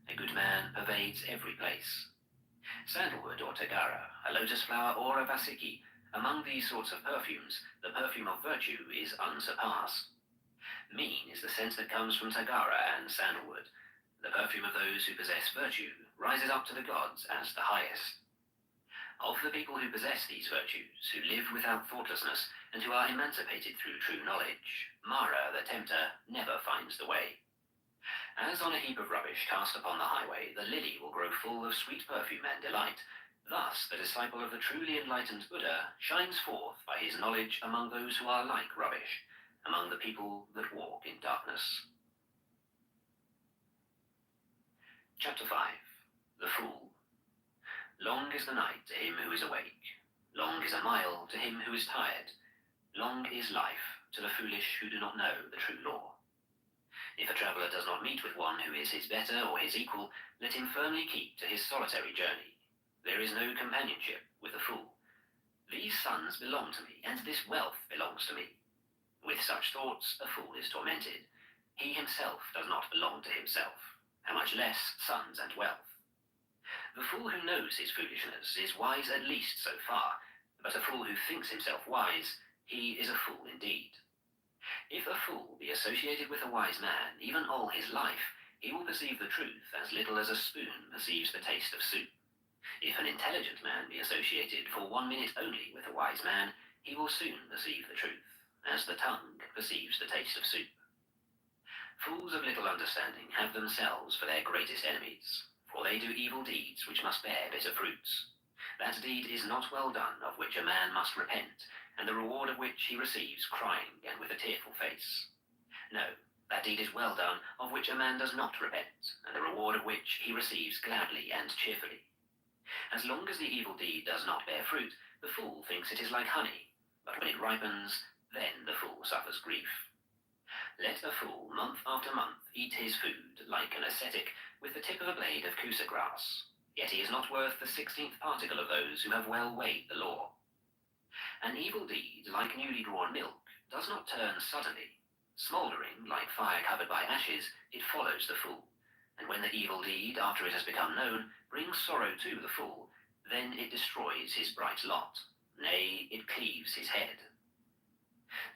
A good man pervades every place. Sandalwood or tagara, a lotus flower or a vasiki, among these sorts of perfumes, the perfume of virtue is unsurpassed. Mean is the scent that comes from tagara and sandalwood. The perfume of those who possess virtue rises up to the gods as the highest. Of the people who possess these virtues, who live without thoughtlessness, and who are emancipated through true knowledge, Mara, the tempter, never finds the way. As on a heap of rubbish cast upon the highway, the lily will grow full of sweet perfume and delight. Thus, the disciple of the truly enlightened Buddha shines forth by his knowledge among those who are like rubbish, among the people that walk in darkness. Chapter 5. The Fool. Long is the night to him who is awake. Long is a mile to him who is tired. Long is life to the foolish who do not know the true law. If a traveller does not meet with one who is his better or his equal, let him firmly keep to his solitary journey. There is no companionship with a fool. These sons belong to me, and this wealth belongs to me. With such thoughts, a fool is tormented. He himself does not belong to himself, how much less sons and wealth. The fool who knows his foolishness is wise at least so far, but a fool who thinks himself wise, he is a fool indeed. If a fool be associated with a wise man, even all his life, he will perceive the truth as little as a spoon perceives the taste of soup. If an intelligent man be associated for 1 minute only with a wise man, he will soon perceive the truth, as the tongue perceives the taste of soup. Fools of little understanding have themselves for their greatest enemies, for they do evil deeds which must bear bitter fruits. That deed is not well done of which a man must repent, and the reward of which he receives crying and with a tearful face. No, that deed is well done of which a man does not repent, and the reward of which he receives gladly and cheerfully. As long as the evil deed does not bear fruit, the fool thinks it is like honey, but when it ripens, then the fool suffers grief. Let a fool month after month eat his food like an ascetic with the tip of a blade of kusa grass, yet he is not worth the 16th particle of those who have well weighed the law. An evil deed, like newly drawn milk, does not turn suddenly. Smouldering, like fire covered by ashes, it follows the fool. And when the evil deed, after it has become known, brings sorrow to the fool, then it destroys his bright lot. Nay, it cleaves his head.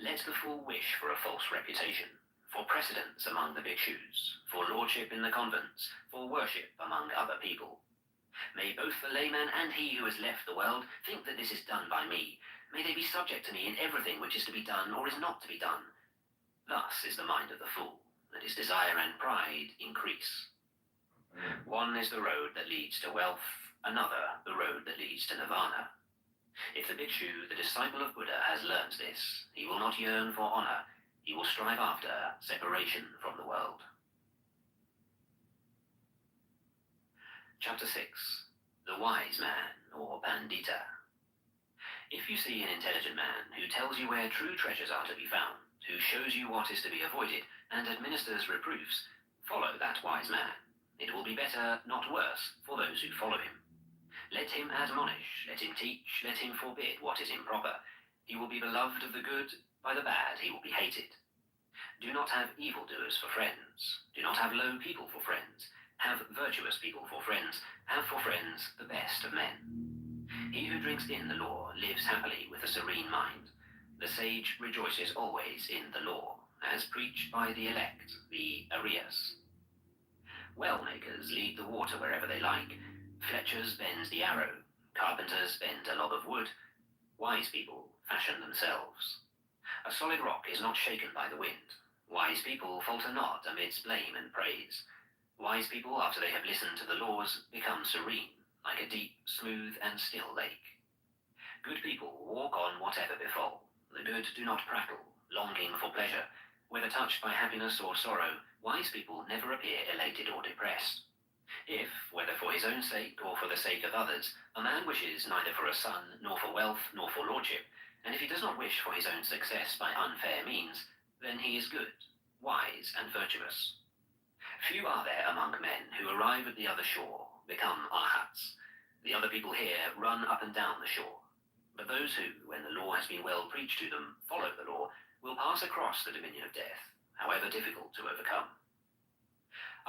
Let the fool wish for a false reputation, for precedence among the bhikshus, for lordship in the convents, for worship among other people. May both the layman and he who has left the world think that this is done by me. May they be subject to me in everything which is to be done or is not to be done. Thus is the mind of the fool, that his desire and pride increase. One is the road that leads to wealth, another the road that leads to nirvana. If the bhikshu, the disciple of Buddha, has learned this, he will not yearn for honor, he will strive after separation from the world. Chapter 6. The Wise Man, or Pandita. If you see an intelligent man who tells you where true treasures are to be found, who shows you what is to be avoided, and administers reproofs, follow that wise man. It will be better, not worse, for those who follow him. Let him admonish, let him teach, let him forbid what is improper. He will be beloved of the good, by the bad he will be hated. Do not have evildoers for friends. Do not have low people for friends. Have virtuous people for friends. Have for friends the best of men. He who drinks in the law lives happily with a serene mind. The sage rejoices always in the law, as preached by the elect, the Arias. Well-makers lead the water wherever they like. Fletchers bend the arrow. Carpenters bend a log of wood. Wise people fashion themselves. A solid rock is not shaken by the wind. Wise people falter not amidst blame and praise. Wise people, after they have listened to the laws, become serene, like a deep, smooth, and still lake. Good people walk on whatever befall. The good do not prattle, longing for pleasure. Whether touched by happiness or sorrow, wise people never appear elated or depressed. If, whether for his own sake or for the sake of others, a man wishes neither for a son, nor for wealth, nor for lordship, and if he does not wish for his own success by unfair means, then he is good, wise, and virtuous. Few are there among men who arrive at the other shore, become arhats. The other people here run up and down the shore. But those who, when the law has been well preached to them, follow the law, will pass across the dominion of death, however difficult to overcome.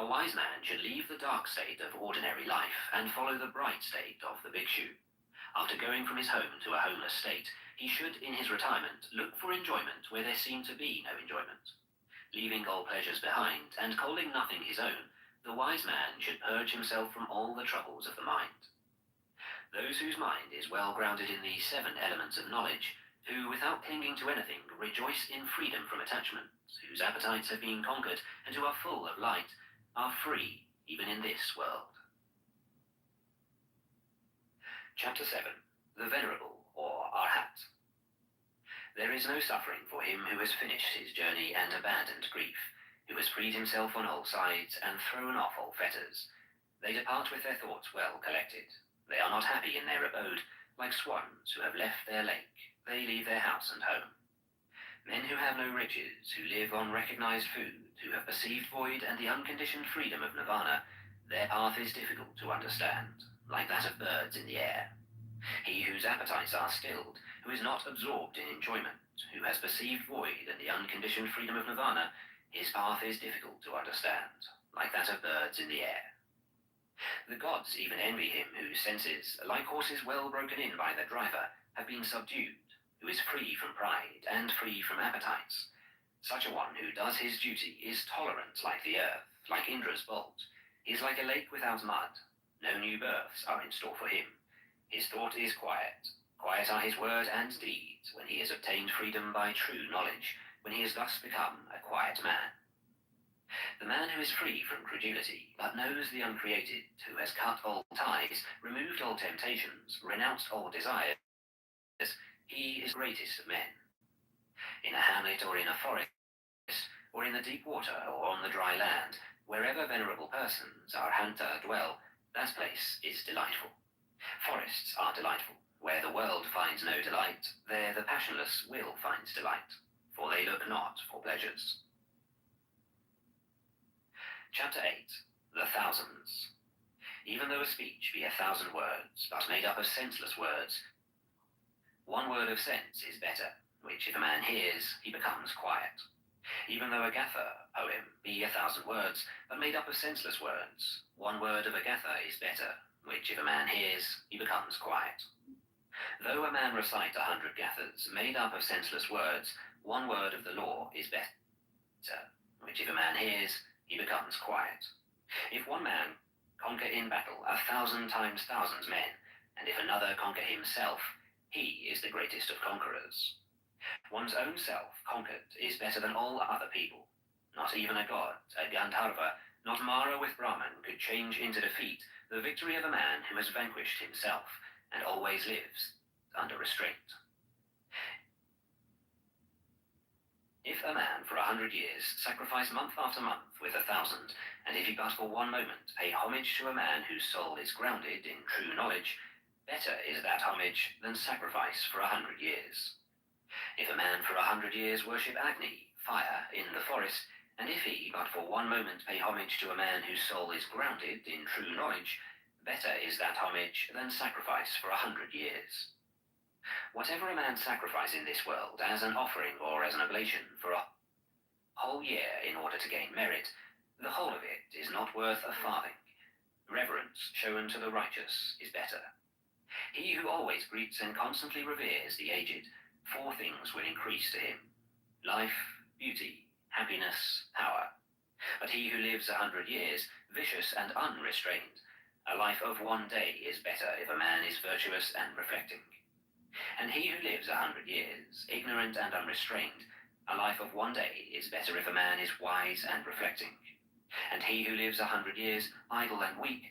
A wise man should leave the dark state of ordinary life and follow the bright state of the bhikshu. After going from his home to a homeless state, he should, in his retirement, look for enjoyment where there seemed to be no enjoyment. Leaving all pleasures behind and calling nothing his own, the wise man should purge himself from all the troubles of the mind. Those whose mind is well grounded in the 7 elements of knowledge, who, without clinging to anything, rejoice in freedom from attachment, whose appetites have been conquered, and who are full of light, are free even in this world. Chapter 7. The Venerable, or Arhat. There is no suffering for him who has finished his journey and abandoned grief, who has freed himself on all sides and thrown off all fetters. They depart with their thoughts well collected. They are not happy in their abode, like swans who have left their lake. They leave their house and home. Men who have no riches, who live on recognized food, who have perceived void and the unconditioned freedom of nirvana, their path is difficult to understand, like that of birds in the air. He whose appetites are stilled, who is not absorbed in enjoyment, who has perceived void and the unconditioned freedom of nirvana, his path is difficult to understand, like that of birds in the air. The gods even envy him whose senses, like horses well broken in by their driver, have been subdued, who is free from pride and free from appetites. Such a one who does his duty is tolerant like the earth, like Indra's bolt. He is like a lake without mud. No new births are in store for him. His thought is quiet. Quiet are his word and deed, when he has obtained freedom by true knowledge, when he has thus become a quiet man. The man who is free from credulity, but knows the uncreated, who has cut all ties, removed all temptations, renounced all desires, he is greatest of men. In a hamlet or in a forest, or in the deep water or on the dry land, wherever venerable persons, arhanta, dwell, that place is delightful. Forests are delightful. Where the world finds no delight, there the passionless will finds delight, for they look not for pleasures. Chapter 8. The Thousands. Even though a speech be 1,000 words, but made up of senseless words, one word of sense is better, which if a man hears, he becomes quiet. Even though a gatha poem be 1,000 words, but made up of senseless words, one word of a gatha is better, which if a man hears, he becomes quiet. Though a man recite 100 gathas made up of senseless words, one word of the law is better, which if a man hears, he becomes quiet. If one man conquer in battle 1,000 times thousands men, and if another conquer himself, he is the greatest of conquerors. One's own self conquered is better than all other people. Not even a god, a Gandharva, not Mara with Brahman could change into defeat the victory of a man who has vanquished himself and always lives under restraint. If a man for 100 years sacrifice month after month with 1,000, and if he but for one moment pay homage to a man whose soul is grounded in true knowledge, better is that homage than sacrifice for 100 years. If a man for 100 years worship Agni, fire, in the forest, and if he but for one moment pay homage to a man whose soul is grounded in true knowledge, better is that homage than sacrifice for 100 years. Whatever a man sacrifice in this world as an offering or as an oblation for a whole year in order to gain merit, the whole of it is not worth a farthing. Reverence shown to the righteous is better. He who always greets and constantly reveres the aged, 4 things will increase to him: life, beauty, happiness, power. But he who lives 100 years, vicious and unrestrained, a life of one day is better if a man is virtuous and reflecting. And he who lives 100 years, ignorant and unrestrained, a life of one day is better if a man is wise and reflecting. And he who lives 100 years, idle and weak,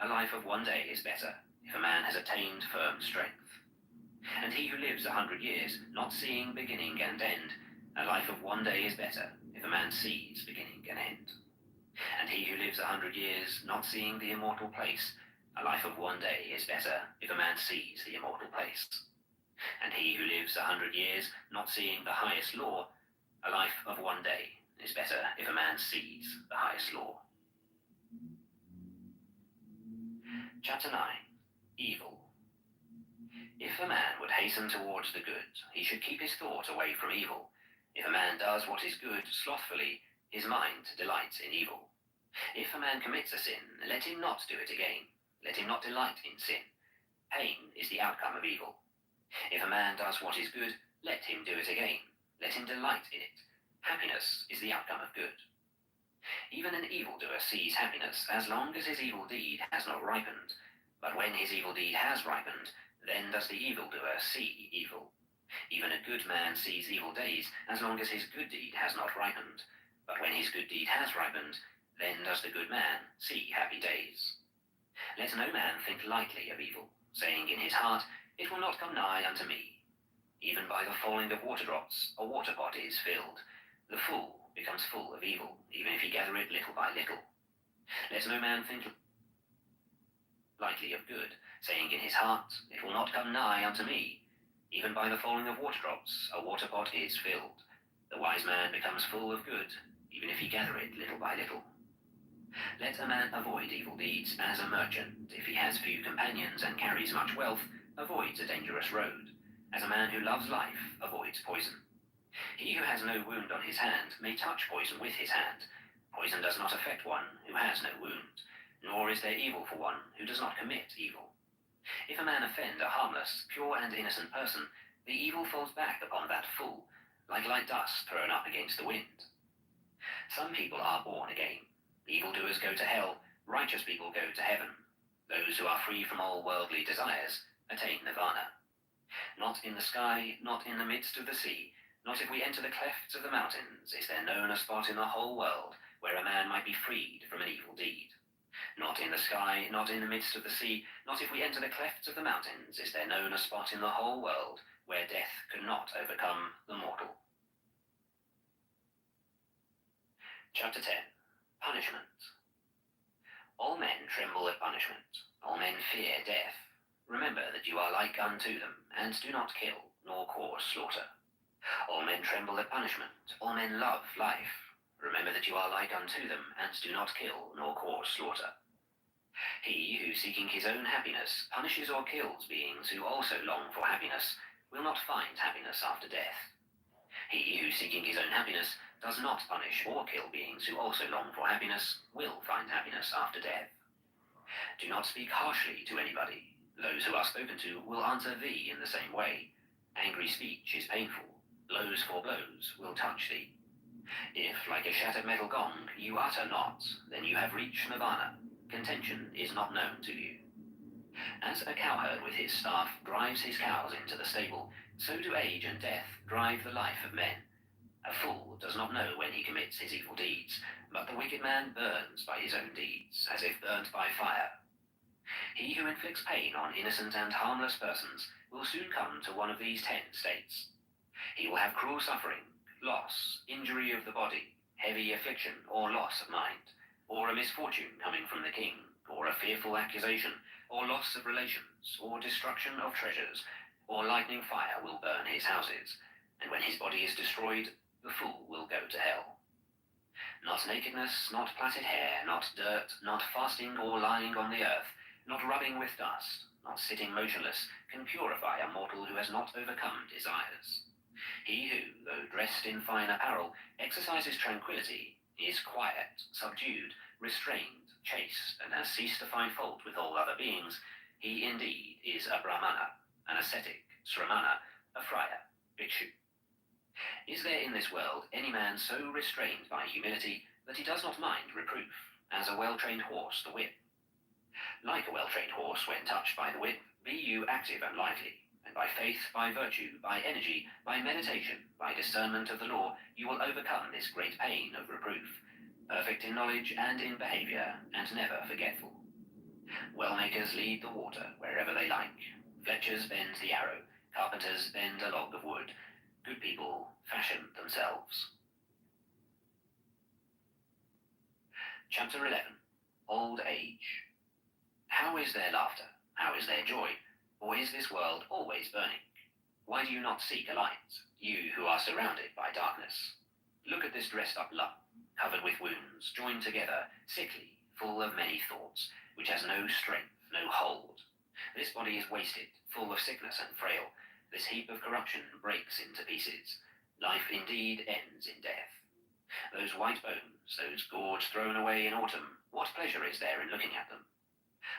a life of one day is better if a man has attained firm strength. And he who lives 100 years, not seeing beginning and end, a life of one day is better if a man sees beginning and end. And he who lives 100 years, not seeing the immortal place, a life of one day is better if a man sees the immortal place. And he who lives 100 years, not seeing the highest law, a life of one day is better if a man sees the highest law. Chapter 9. Evil. If a man would hasten towards the good, he should keep his thought away from evil. If a man does what is good slothfully, his mind delights in evil. If a man commits a sin, let him not do it again. Let him not delight in sin. Pain is the outcome of evil. If a man does what is good, let him do it again. Let him delight in it. Happiness is the outcome of good. Even an evildoer sees happiness as long as his evil deed has not ripened. But when his evil deed has ripened, then does the evildoer see evil. Even a good man sees evil days as long as his good deed has not ripened. But when his good deed has ripened, then does the good man see happy days. Let no man think lightly of evil, saying in his heart, "It will not come nigh unto me." Even by the falling of water drops, a water pot is filled. The fool becomes full of evil, even if he gather it little by little. Let no man think lightly of good, saying in his heart, "It will not come nigh unto me." Even by the falling of water drops, a water pot is filled. The wise man becomes full of good, even if he gather it little by little. Let a man avoid evil deeds as a merchant. If he has few companions and carries much wealth, avoids a dangerous road. As a man who loves life avoids poison. He who has no wound on his hand may touch poison with his hand. Poison does not affect one who has no wound, nor is there evil for one who does not commit evil. If a man offend a harmless, pure and innocent person, the evil falls back upon that fool, like light dust thrown up against the wind. Some people are born again. Evildoers go to hell, righteous people go to heaven. Those who are free from all worldly desires attain nirvana. Not in the sky, not in the midst of the sea, not if we enter the clefts of the mountains, is there known a spot in the whole world where a man might be freed from an evil deed. Not in the sky, not in the midst of the sea, not if we enter the clefts of the mountains, is there known a spot in the whole world where death could not overcome the mortal. Chapter 10. Punishment. All men tremble at punishment. All men fear death. Remember that you are like unto them, and do not kill, nor cause slaughter. All men tremble at punishment. All men love life. Remember that you are like unto them, and do not kill, nor cause slaughter. He who, seeking his own happiness, punishes or kills beings who also long for happiness, will not find happiness after death. He who, seeking his own happiness, does not punish or kill beings who also long for happiness, will find happiness after death. Do not speak harshly to anybody. Those who are spoken to will answer thee in the same way. Angry speech is painful. Blows for blows will touch thee. If, like a shattered metal gong, you utter not, then you have reached nirvana. Contention is not known to you. As a cowherd with his staff drives his cows into the stable, so do age and death drive the life of men. A fool does not know when he commits his evil deeds, but the wicked man burns by his own deeds, as if burnt by fire. He who inflicts pain on innocent and harmless persons will soon come to one of these 10 states. He will have cruel suffering, loss, injury of the body, heavy affliction or loss of mind, or a misfortune coming from the king, or a fearful accusation, or loss of relations, or destruction of treasures, or lightning fire will burn his houses, and when his body is destroyed, the fool will go to hell. Not nakedness, not plaited hair, not dirt, not fasting or lying on the earth, not rubbing with dust, not sitting motionless, can purify a mortal who has not overcome desires. He who, though dressed in fine apparel, exercises tranquility, is quiet, subdued, restrained, chaste, and has ceased to find fault with all other beings, he indeed is a Brahmana, an ascetic, Sramana, a friar, bhikshu. Is there in this world any man so restrained by humility that he does not mind reproof, as a well-trained horse the whip? Like a well-trained horse when touched by the whip, be you active and lively, and by faith, by virtue, by energy, by meditation, by discernment of the law, you will overcome this great pain of reproof, perfect in knowledge and in behaviour, and never forgetful. Well-makers lead the water wherever they like. Fletchers bend the arrow, carpenters bend a log of wood. Good people fashion themselves. Chapter 11. Old Age. How is there laughter? How is there joy? Or is this world always burning? Why do you not seek a light, you who are surrounded by darkness? Look at this dressed-up lump, covered with wounds, joined together, sickly, full of many thoughts, which has no strength, no hold. This body is wasted, full of sickness and frail. This heap of corruption breaks into pieces. Life indeed ends in death. Those white bones, those gourds thrown away in autumn, what pleasure is there in looking at them?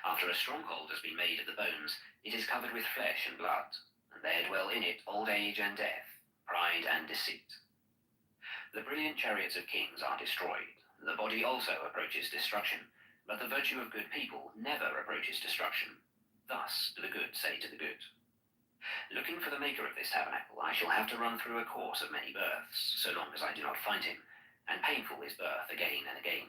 After a stronghold has been made of the bones, it is covered with flesh and blood, and there dwell in it old age and death, pride and deceit. The brilliant chariots of kings are destroyed. The body also approaches destruction, but the virtue of good people never approaches destruction. Thus do the good say to the good. Looking for the maker of this tabernacle, I shall have to run through a course of many births, so long as I do not find him, and painful is birth again and again.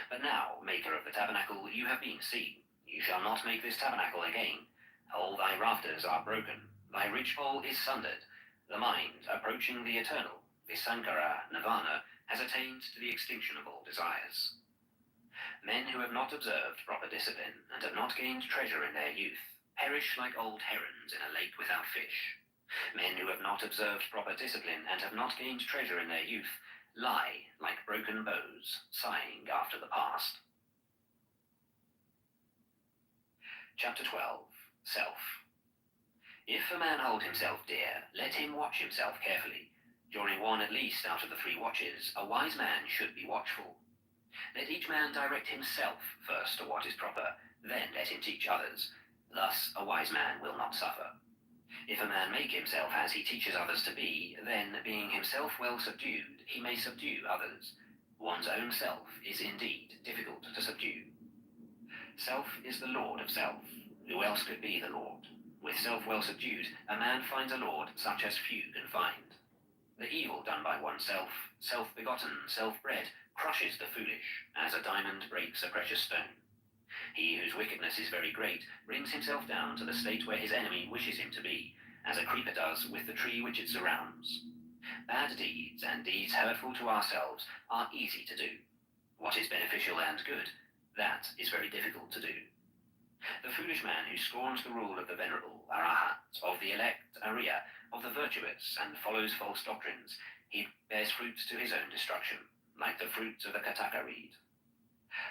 But now, maker of the tabernacle, you have been seen. You shall not make this tabernacle again. All thy rafters are broken, thy ridgepole is sundered. The mind, approaching the eternal, Visankara, Nirvana, has attained to the extinction of all desires. Men who have not observed proper discipline and have not gained treasure in their youth perish like old herons in a lake without fish. Men who have not observed proper discipline and have not gained treasure in their youth lie like broken bows, sighing after the past. Chapter 12. Self. If a man hold himself dear, let him watch himself carefully. During one at least out of the 3 watches, a wise man should be watchful. Let each man direct himself first to what is proper, then let him teach others. Thus a wise man will not suffer. If a man make himself as he teaches others to be, then, being himself well subdued, he may subdue others. One's own self is indeed difficult to subdue. Self is the lord of self. Who else could be the lord? With self well subdued, a man finds a lord such as few can find. The evil done by oneself, self-begotten, self-bred, crushes the foolish, as a diamond breaks a precious stone. He whose wickedness is very great brings himself down to the state where his enemy wishes him to be, as a creeper does with the tree which it surrounds. Bad deeds and deeds hurtful to ourselves are easy to do. What is beneficial and good, that is very difficult to do. The foolish man who scorns the rule of the venerable, Arahat, of the elect, Arya, of the virtuous, and follows false doctrines, he bears fruits to his own destruction, like the fruits of the Kataka reed.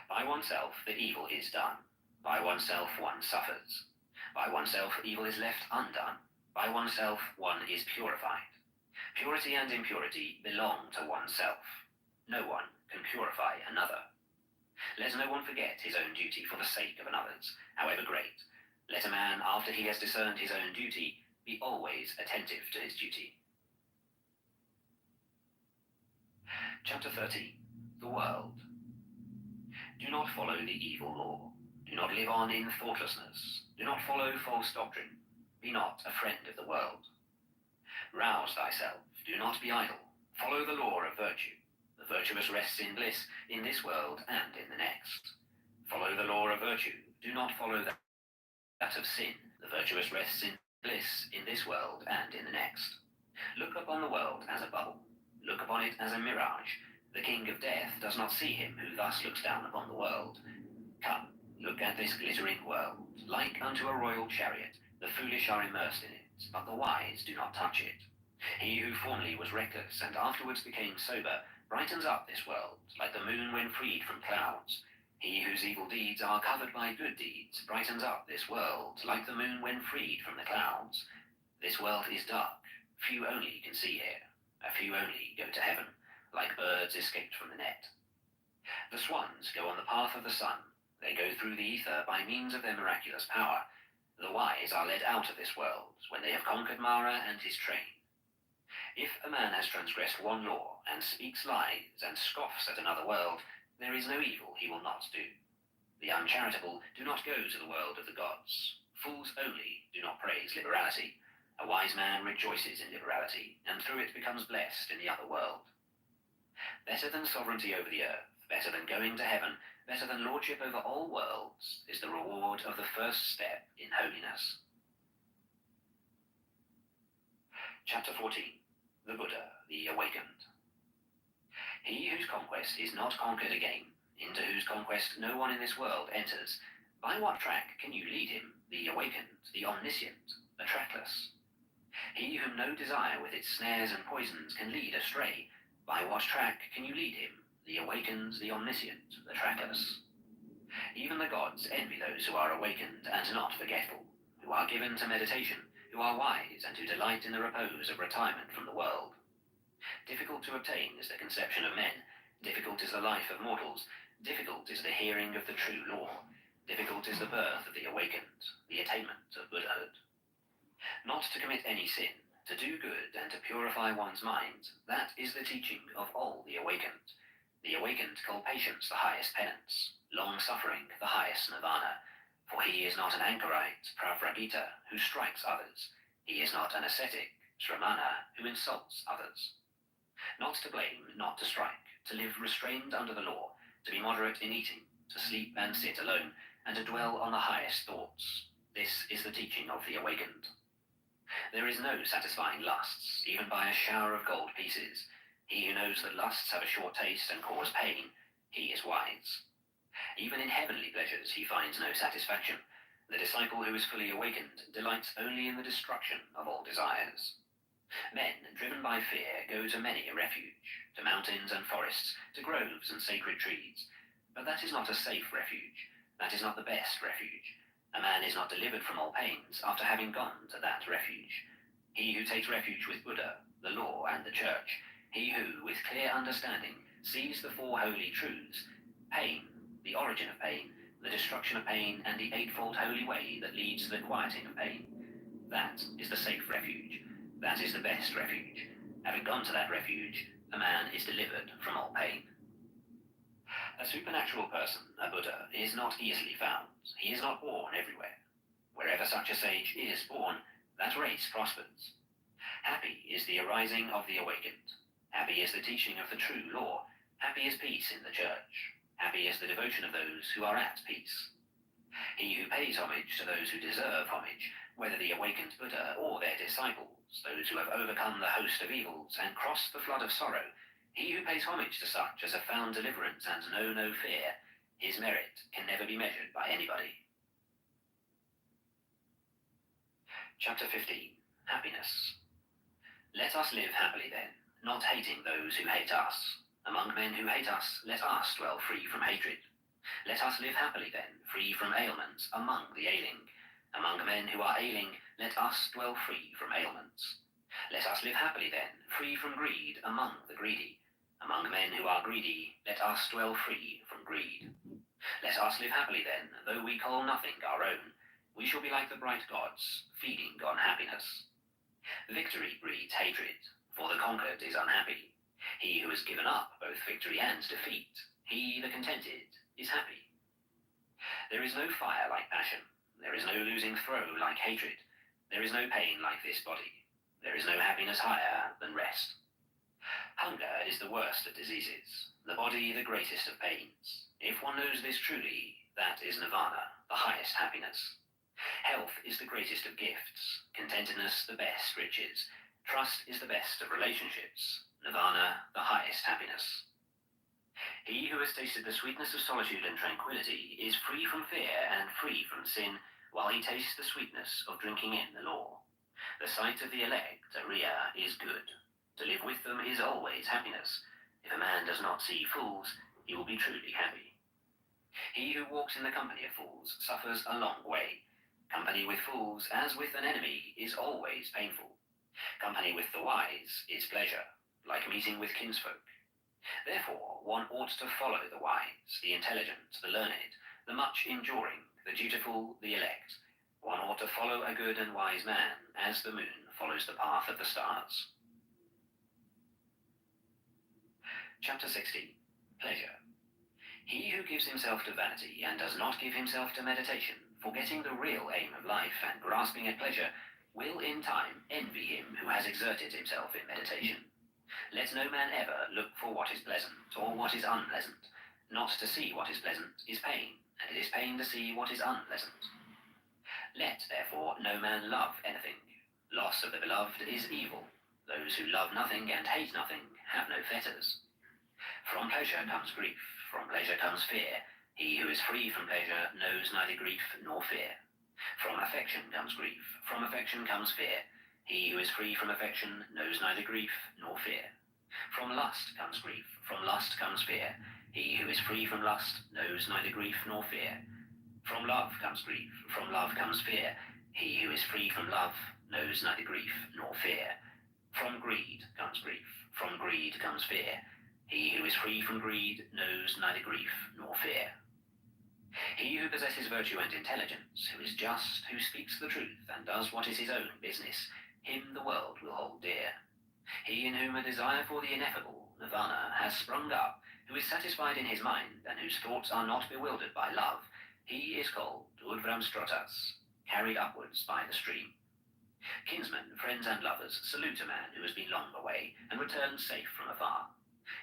By oneself the evil is done. By oneself one suffers. By oneself evil is left undone. By oneself one is purified. Purity and impurity belong to oneself. No one can purify another. Let no one forget his own duty for the sake of another's, however great. Let a man, after he has discerned his own duty, be always attentive to his duty. Chapter 13. The World. Do not follow the evil law. Do not live on in thoughtlessness. Do not follow false doctrine. Be not a friend of the world. Rouse thyself. Do not be idle. Follow the law of virtue. The virtuous rests in bliss in this world and in the next. Follow the law of virtue. Do not follow that of sin. The virtuous rests in bliss in this world and in the next. Look upon the world as a bubble. Look upon it as a mirage. The king of death does not see him who thus looks down upon the world. Come, look at this glittering world. Like unto a royal chariot, the foolish are immersed in it, but the wise do not touch it. He who formerly was reckless and afterwards became sober brightens up this world, like the moon when freed from clouds. He whose evil deeds are covered by good deeds brightens up this world, like the moon when freed from the clouds. This world is dark. Few only can see here. A few only go to heaven, like birds escaped from the net. The swans go on the path of the sun. They go through the ether by means of their miraculous power. The wise are led out of this world when they have conquered Mara and his train. If a man has transgressed one law and speaks lies and scoffs at another world, there is no evil he will not do. The uncharitable do not go to the world of the gods. Fools only do not praise liberality. A wise man rejoices in liberality, and through it becomes blessed in the other world. Better than sovereignty over the earth, better than going to heaven, better than lordship over all worlds, is the reward of the first step in holiness. Chapter 14. The Buddha, the Awakened. He whose conquest is not conquered again, into whose conquest no one in this world enters, by what track can you lead him, the awakened, the omniscient, the trackless? He whom no desire with its snares and poisons can lead astray, by what track can you lead him, the awakened, the omniscient, the trackless? Even the gods envy those who are awakened and not forgetful, who are given to meditation, who are wise and who delight in the repose of retirement from the world. Difficult to obtain is the conception of men, difficult is the life of mortals, difficult is the hearing of the true law, difficult is the birth of the awakened, the attainment of Buddhahood. Not to commit any sin, to do good and to purify one's mind, that is the teaching of all the awakened. The awakened call patience the highest penance, long-suffering the highest nirvana, for he is not an anchorite, pravragita, who strikes others. He is not an ascetic, shramana, who insults others. Not to blame, not to strike, to live restrained under the law, to be moderate in eating, to sleep and sit alone, and to dwell on the highest thoughts. This is the teaching of the awakened. There is no satisfying lusts, even by a shower of gold pieces. He who knows that lusts have a short taste and cause pain, he is wise. Even in heavenly pleasures he finds no satisfaction. The disciple who is fully awakened delights only in the destruction of all desires. Men, driven by fear, go to many a refuge, to mountains and forests, to groves and sacred trees. But that is not a safe refuge. That is not the best refuge. A man is not delivered from all pains after having gone to that refuge. He who takes refuge with Buddha, the law, and the church, he who, with clear understanding, sees the four holy truths, pain, the origin of pain, the destruction of pain, and the eightfold holy way that leads to the quieting of pain. That is the safe refuge. That is the best refuge. Having gone to that refuge, a man is delivered from all pain. A supernatural person, a Buddha, is not easily found. He is not born everywhere. Wherever such a sage is born, that race prospers. Happy is the arising of the awakened. Happy is the teaching of the true law. Happy is peace in the church. Happy is the devotion of those who are at peace. He who pays homage to those who deserve homage, whether the awakened Buddha or their disciples, those who have overcome the host of evils and crossed the flood of sorrow, he who pays homage to such as have found deliverance and know no fear, his merit can never be measured by anybody. Chapter 15. Happiness. Let us live happily then, not hating those who hate us. Among men who hate us, let us dwell free from hatred. Let us live happily then, free from ailments, among the ailing. Among men who are ailing, let us dwell free from ailments. Let us live happily then, free from greed, among the greedy. Among men who are greedy, let us dwell free from greed. Let us live happily then, though we call nothing our own. We shall be like the bright gods, feeding on happiness. Victory breeds hatred, for the conquered is unhappy. He who has given up both victory and defeat, he, the contented, is happy. There is no fire like passion. There is no losing throw like hatred. There is no pain like this body. There is no happiness higher than rest. Hunger is the worst of diseases, the body the greatest of pains. If one knows this truly, that is nirvana, the highest happiness. Health is the greatest of gifts, contentedness the best riches, trust is the best of relationships, nirvana the highest happiness. He who has tasted the sweetness of solitude and tranquility is free from fear and free from sin, while he tastes the sweetness of drinking in the law. The sight of the elect, Ariya, is good. To live with them is always happiness. If a man does not see fools, he will be truly happy. He who walks in the company of fools suffers a long way. Company with fools, as with an enemy, is always painful. Company with the wise is pleasure, like meeting with kinsfolk. Therefore, one ought to follow the wise, the intelligent, the learned, the much enduring, the dutiful, the elect. One ought to follow a good and wise man, as the moon follows the path of the stars. Chapter 16. Pleasure. He who gives himself to vanity and does not give himself to meditation, forgetting the real aim of life and grasping at pleasure, will in time envy him who has exerted himself in meditation. Let no man ever look for what is pleasant or what is unpleasant. Not to see what is pleasant is pain, and it is pain to see what is unpleasant. Let, therefore, no man love anything. Loss of the beloved is evil. Those who love nothing and hate nothing have no fetters. From pleasure comes grief, from pleasure comes fear. He who is free from pleasure knows neither grief nor fear. From affection comes grief, from affection comes fear. He who is free from affection knows neither grief nor fear. From lust comes grief, from lust comes fear. He who is free from lust knows neither grief nor fear. From love comes grief, from love comes fear. He who is free from love knows neither grief nor fear. From greed comes grief, from greed comes fear. He who is free from greed knows neither grief nor fear. He who possesses virtue and intelligence, who is just, who speaks the truth, and does what is his own business, him the world will hold dear. He in whom a desire for the ineffable, nirvana, has sprung up, who is satisfied in his mind, and whose thoughts are not bewildered by love, he is called Udvramstrotas, carried upwards by the stream. Kinsmen, friends, and lovers salute a man who has been long away, and returns safe from afar.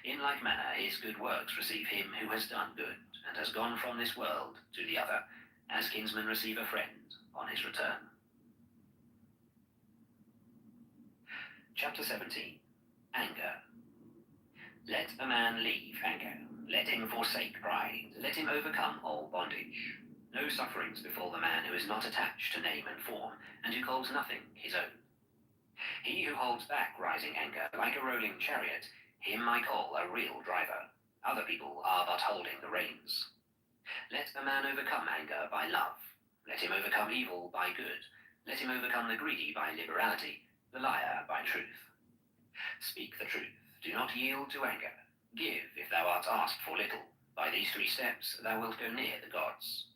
In like manner his good works receive him who has done good, and has gone from this world to the other, as kinsmen receive a friend on his return. Chapter 17. Anger. Let a man leave anger. Let him forsake pride. Let him overcome all bondage. No sufferings befall the man who is not attached to name and form, and who calls nothing his own. He who holds back rising anger like a rolling chariot, him I call a real driver. Other people are but holding the reins. Let a man overcome anger by love. Let him overcome evil by good. Let him overcome the greedy by liberality, the liar by truth. Speak the truth. Do not yield to anger. Give, if thou art asked for little. By these 3 steps thou wilt go near the gods.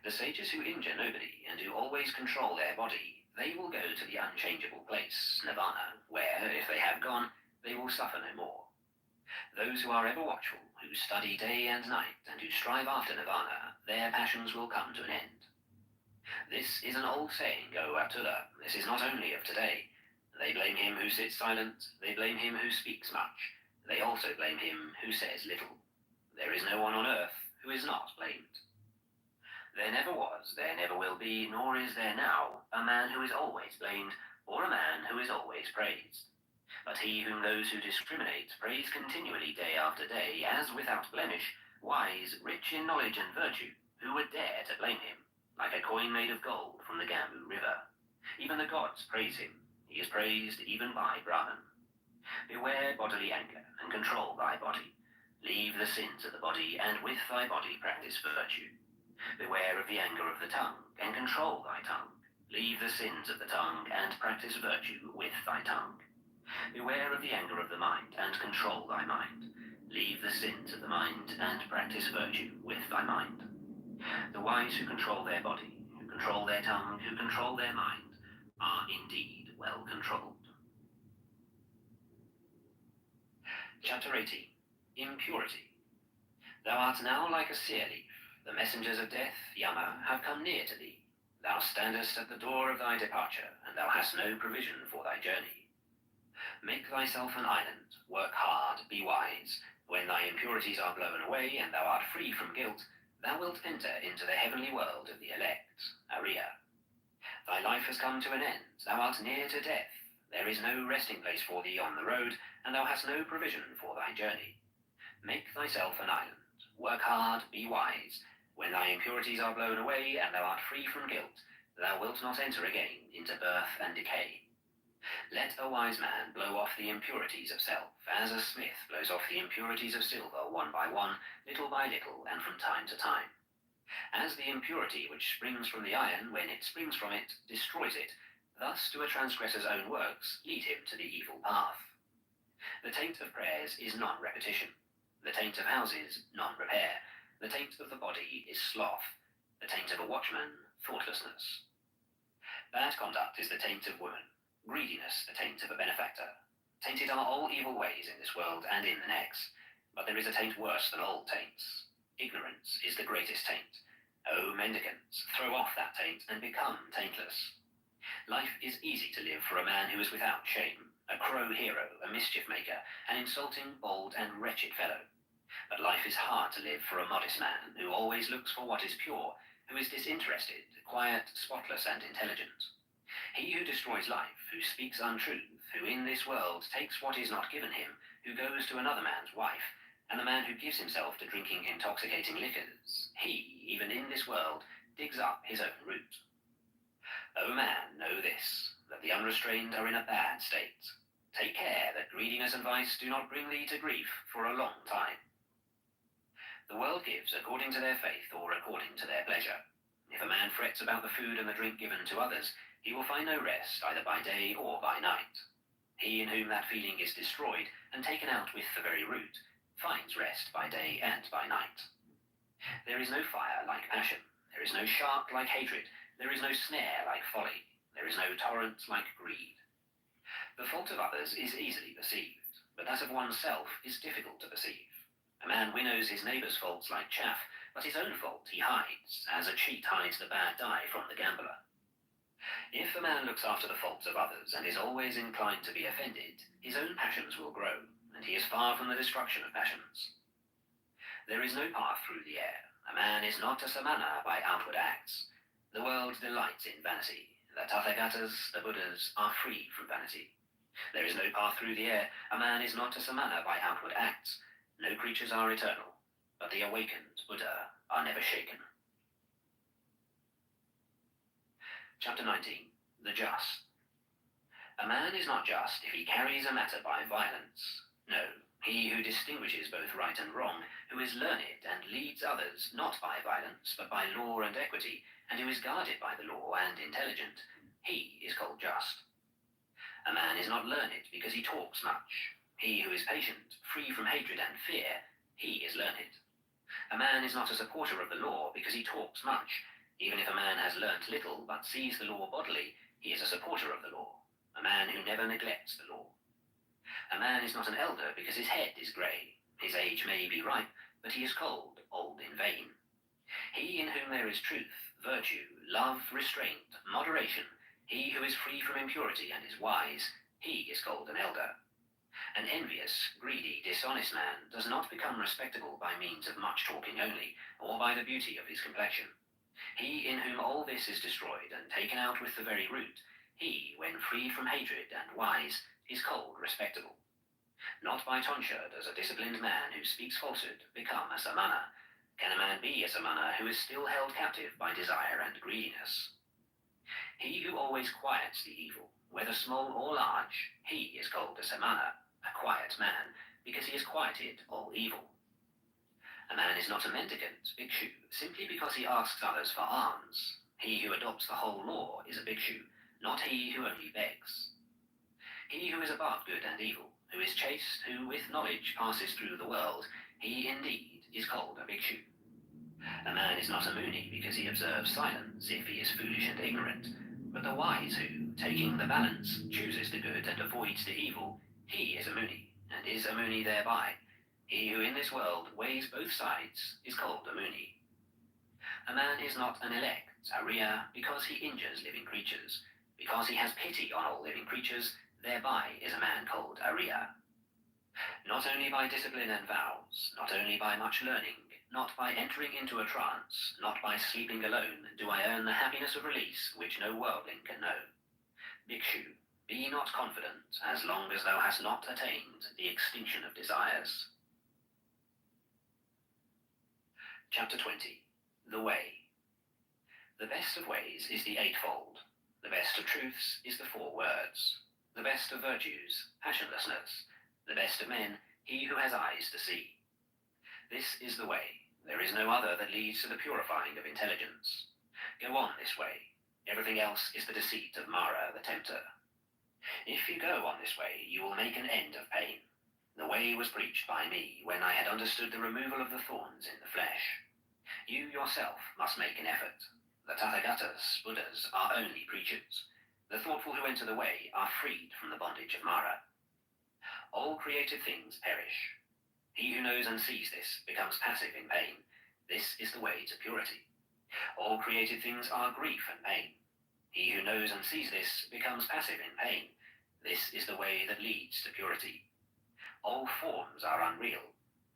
The sages who injure nobody, and who always control their body, they will go to the unchangeable place, nirvana, where, if they have gone, they will suffer no more. Those who are ever watchful, who study day and night, and who strive after nirvana, their passions will come to an end. This is an old saying, O Attila. This is not only of today. They blame him who sits silent, they blame him who speaks much, they also blame him who says little. There is no one on earth who is not blamed. There never was, there never will be, nor is there now, a man who is always blamed, or a man who is always praised. But he whom those who discriminate praise continually day after day, as without blemish, wise, rich in knowledge and virtue, who would dare to blame him, like a coin made of gold from the Gambu river. Even the gods praise him. He is praised even by Brahman. Beware bodily anger, and control thy body. Leave the sins of the body, and with thy body practice virtue. Beware of the anger of the tongue, and control thy tongue. Leave the sins of the tongue, and practice virtue with thy tongue. Beware of the anger of the mind, and control thy mind. Leave the sins of the mind, and practice virtue with thy mind. The wise who control their body, who control their tongue, who control their mind, are indeed well controlled. Chapter 18. Impurity. Thou art now like a sear leaf. The messengers of death, Yama, have come near to thee. Thou standest at the door of thy departure, and thou hast no provision for thy journey. Make thyself an island, work hard, be wise. When thy impurities are blown away, and thou art free from guilt, thou wilt enter into the heavenly world of the elect, Ariya. Thy life has come to an end, thou art near to death. There is no resting place for thee on the road, and thou hast no provision for thy journey. Make thyself an island, work hard, be wise. When thy impurities are blown away, and thou art free from guilt, thou wilt not enter again into birth and decay. Let a wise man blow off the impurities of self, as a smith blows off the impurities of silver one by one, little by little, and from time to time. As the impurity which springs from the iron, when it springs from it, destroys it, thus do a transgressor's own works lead him to the evil path. The taint of prayers is non-repetition. The taint of houses, non-repair. The taint of the body is sloth. The taint of a watchman, thoughtlessness. Bad conduct is the taint of woman. Greediness, the taint of a benefactor. Tainted are all evil ways in this world and in the next. But there is a taint worse than all taints. Ignorance is the greatest taint. O mendicants, throw off that taint and become taintless. Life is easy to live for a man who is without shame, a crow hero, a mischief maker, an insulting, bold, and wretched fellow. But life is hard to live for a modest man who always looks for what is pure, who is disinterested, quiet, spotless, and intelligent. He who destroys life, who speaks untruth, who in this world takes what is not given him, who goes to another man's wife, and the man who gives himself to drinking intoxicating liquors, he, even in this world, digs up his own root. O man, know this, that the unrestrained are in a bad state. Take care that greediness and vice do not bring thee to grief for a long time. The world gives according to their faith or according to their pleasure. If a man frets about the food and the drink given to others, he will find no rest either by day or by night. He in whom that feeling is destroyed and taken out with the very root finds rest by day and by night. There is no fire like passion. There is no shark like hatred. There is no snare like folly. There is no torrent like greed. The fault of others is easily perceived, but that of oneself is difficult to perceive. A man winnows his neighbour's faults like chaff, but his own fault he hides, as a cheat hides the bad die from the gambler. If a man looks after the faults of others and is always inclined to be offended, his own passions will grow, and he is far from the destruction of passions. There is no path through the air. A man is not a samana by outward acts. The world delights in vanity. The Tathagatas, the Buddhas, are freed from vanity. There is no path through the air. A man is not a samana by outward acts. No creatures are eternal, but the awakened Buddha are never shaken. Chapter 19. The Just. A man is not just if he carries a matter by violence. No, he who distinguishes both right and wrong, who is learned and leads others not by violence, but by law and equity, and who is guarded by the law and intelligent, he is called just. A man is not learned because he talks much. He who is patient, free from hatred and fear, he is learned. A man is not a supporter of the law because he talks much. Even if a man has learnt little but sees the law bodily, he is a supporter of the law, a man who never neglects the law. A man is not an elder because his head is grey. His age may be ripe, but he is cold, old in vain. He in whom there is truth, virtue, love, restraint, moderation, he who is free from impurity and is wise, he is called an elder. An envious, greedy, dishonest man does not become respectable by means of much talking only, or by the beauty of his complexion. He in whom all this is destroyed and taken out with the very root, he, when freed from hatred and wise, is called respectable. Not by tonsure does a disciplined man who speaks falsehood become a samana. Can a man be a samana who is still held captive by desire and greediness? He who always quiets the evil, whether small or large, he is called a samana, a quiet man, because he has quieted all evil. A man is not a mendicant, bhikshu, simply because he asks others for alms. He who adopts the whole law is a bhikshu, not he who only begs. He who is above good and evil, who is chaste, who with knowledge passes through the world, he indeed is called a bhikshu. A man is not a muni because he observes silence if he is foolish and ignorant, but the wise who, taking the balance, chooses the good and avoids the evil, he is a muni, and is a muni thereby. He who in this world weighs both sides is called a muni. A man is not an elect, Arya, because he injures living creatures. Because he has pity on all living creatures, thereby is a man called Arya. Not only by discipline and vows, not only by much learning, not by entering into a trance, not by sleeping alone, do I earn the happiness of release which no worldling can know. Bhikshu, be not confident as long as thou hast not attained the extinction of desires. Chapter 20. The Way. The best of ways is the eightfold. The best of truths is the 4 words. The best of virtues, passionlessness. The best of men, he who has eyes to see. This is the way. There is no other that leads to the purifying of intelligence. Go on this way. Everything else is the deceit of Mara, the tempter. If you go on this way, you will make an end of pain. The way was preached by me when I had understood the removal of the thorns in the flesh. You yourself must make an effort. The Tathagatas, Buddhas, are only preachers. The thoughtful who enter the way are freed from the bondage of Mara. All created things perish. He who knows and sees this becomes passive in pain. This is the way to purity. All created things are grief and pain. He who knows and sees this becomes passive in pain. This is the way that leads to purity. All forms are unreal.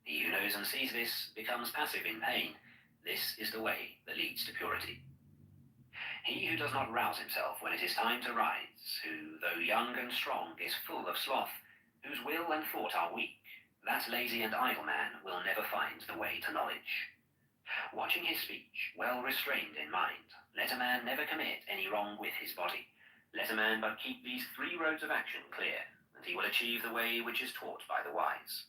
He who knows and sees this becomes passive in pain. This is the way that leads to purity. He who does not rouse himself when it is time to rise, who, though young and strong, is full of sloth, whose will and thought are weak, that lazy and idle man will never find the way to knowledge. Watching his speech, well restrained in mind, let a man never commit any wrong with his body. Let a man but keep these 3 roads of action clear, and he will achieve the way which is taught by the wise.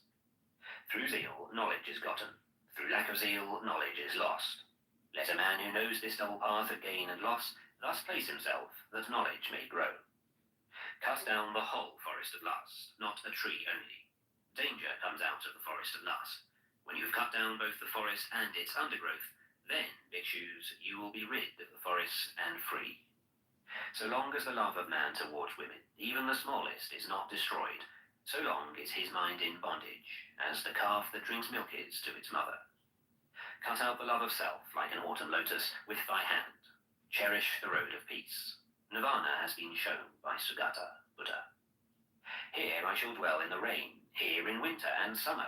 Through zeal, knowledge is gotten. Through lack of zeal, knowledge is lost. Let a man who knows this double path of gain and loss thus place himself, that knowledge may grow. Cut down the whole forest of lust, not a tree only. Danger comes out of the forest of lust. When you have cut down both the forest and its undergrowth, then, bhikshus, you will be rid of the forest and free. So long as the love of man towards women, even the smallest, is not destroyed, so long is his mind in bondage, as the calf that drinks milk is to its mother. Cut out the love of self like an autumn lotus with thy hand. Cherish the road of peace. Nirvana has been shown by Sugata, Buddha. Here I shall dwell in the rain, here in winter and summer.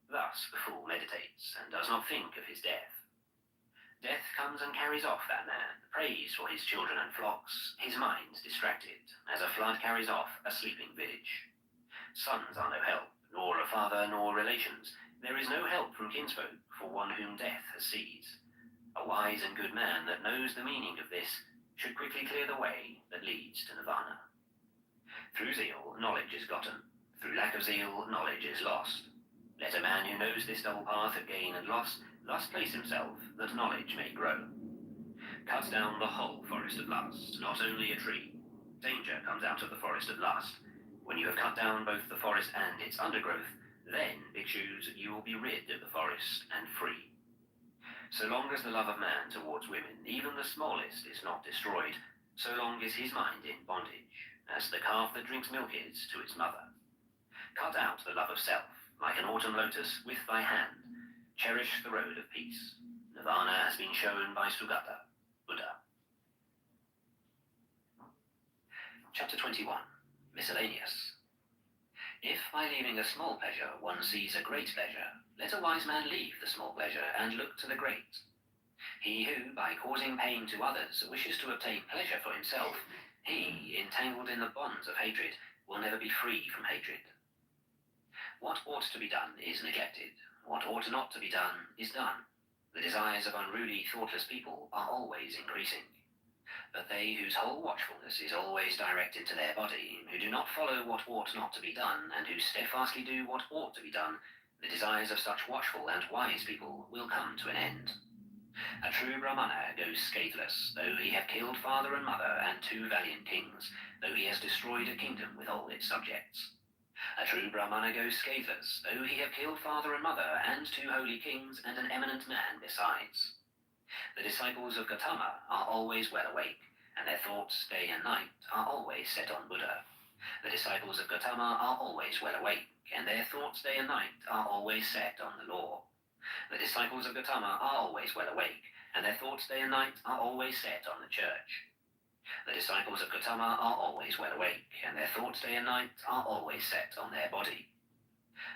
Thus the fool meditates, and does not think of his death. Death comes and carries off that man, prays for his children and flocks, his mind distracted, as a flood carries off a sleeping village. Sons are no help, nor a father, nor relations. There is no help from kinsfolk for one whom death has seized. A wise and good man that knows the meaning of this should quickly clear the way that leads to nirvana. Through zeal, knowledge is gotten. Through lack of zeal, knowledge is lost. Let a man who knows this double path of gain and loss thus place himself, that knowledge may grow. Cut down the whole forest of lust, not only a tree. Danger comes out of the forest of lust. When you have cut down both the forest and its undergrowth, then, bhikshus, you will be rid of the forest and free. So long as the love of man towards women, even the smallest, is not destroyed, so long is his mind in bondage, as the calf that drinks milk is to its mother. Cut out the love of self, like an autumn lotus, with thy hand. Cherish the road of peace. Nirvana has been shown by Sugata, Buddha. Chapter 21. Miscellaneous. If by leaving a small pleasure one sees a great pleasure, let a wise man leave the small pleasure and look to the great. He who, by causing pain to others, wishes to obtain pleasure for himself, he, entangled in the bonds of hatred, will never be free from hatred. What ought to be done is neglected. What ought not to be done is done. The desires of unruly, thoughtless people are always increasing. But they whose whole watchfulness is always directed to their body, who do not follow what ought not to be done, and who steadfastly do what ought to be done, the desires of such watchful and wise people will come to an end. A true Brahmana goes scatheless, though he have killed father and mother and 2 valiant kings, though he has destroyed a kingdom with all its subjects. A true Brahmana goes scatheless, though he have killed father and mother, and 2 holy kings, and an eminent man besides. The disciples of Gautama are always well awake, and their thoughts day and night are always set on Buddha. The disciples of Gautama are always well awake, and their thoughts day and night are always set on the law. The disciples of Gautama are always well awake, and their thoughts day and night are always set on the church. The disciples of Gautama are always well awake, and their thoughts day and night are always set on their body.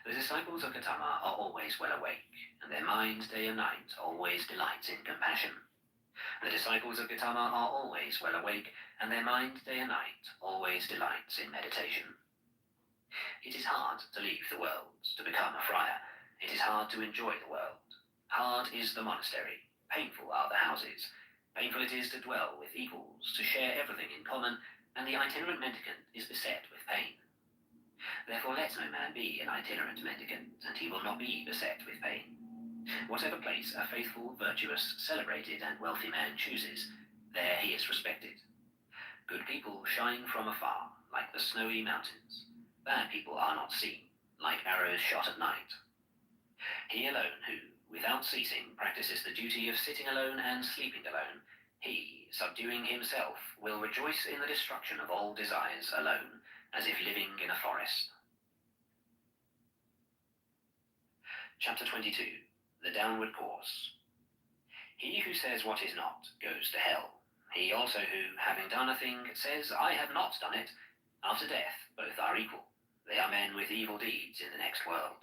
The disciples of Gautama are always well awake, and their mind day and night always delights in compassion. The disciples of Gautama are always well awake, and their mind day and night always delights in meditation. It is hard to leave the world, to become a friar. It is hard to enjoy the world. Hard is the monastery, painful are the houses. Painful it is to dwell with equals, to share everything in common, and the itinerant mendicant is beset with pain. Therefore let no man be an itinerant mendicant, and he will not be beset with pain. Whatever place a faithful, virtuous, celebrated, and wealthy man chooses, there he is respected. Good people shine from afar, like the snowy mountains. Bad people are not seen, like arrows shot at night. He alone who, without ceasing, practices the duty of sitting alone and sleeping alone, he, subduing himself, will rejoice in the destruction of all desires alone, as if living in a forest. Chapter 22. The Downward Course. He who says what is not goes to hell. He also who, having done a thing, says, I have not done it, after death both are equal. They are men with evil deeds in the next world.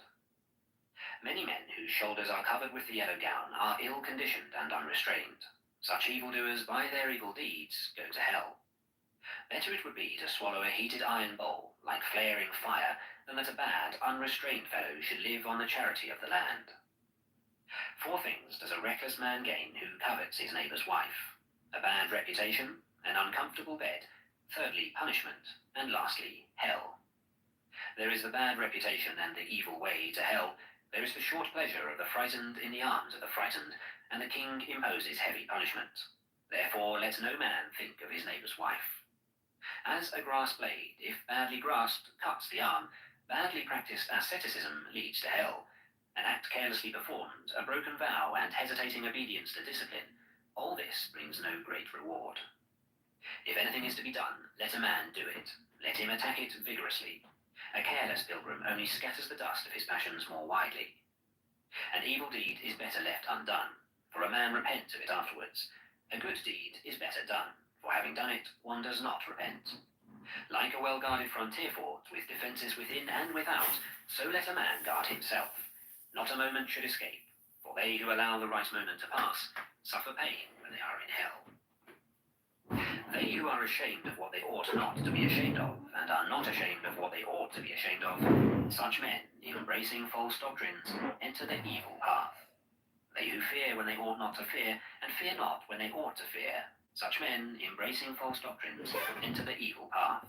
Many men whose shoulders are covered with the yellow gown are ill-conditioned and unrestrained. Such evildoers, by their evil deeds, go to hell. Better it would be to swallow a heated iron bowl, like flaring fire, than that a bad, unrestrained fellow should live on the charity of the land. 4 things does a reckless man gain who covets his neighbour's wife: a bad reputation, an uncomfortable bed, thirdly punishment, and lastly hell. There is the bad reputation and the evil way to hell. There is the short pleasure of the frightened in the arms of the frightened, and the king imposes heavy punishment. Therefore let no man think of his neighbour's wife. As a grass blade, if badly grasped, cuts the arm, badly practiced asceticism leads to hell. An act carelessly performed, a broken vow, and hesitating obedience to discipline, all this brings no great reward. If anything is to be done, let a man do it. Let him attack it vigorously. A careless pilgrim only scatters the dust of his passions more widely. An evil deed is better left undone, for a man repents of it afterwards. A good deed is better done, for having done it, one does not repent. Like a well-guarded frontier fort, with defences within and without, so let a man guard himself. Not a moment should escape, for they who allow the right moment to pass suffer pain when they are in hell. They who are ashamed of what they ought not to be ashamed of, and are not ashamed of what they ought to be ashamed of, such men, embracing false doctrines, enter the evil path. They who fear when they ought not to fear, and fear not when they ought to fear, such men, embracing false doctrines, enter the evil path.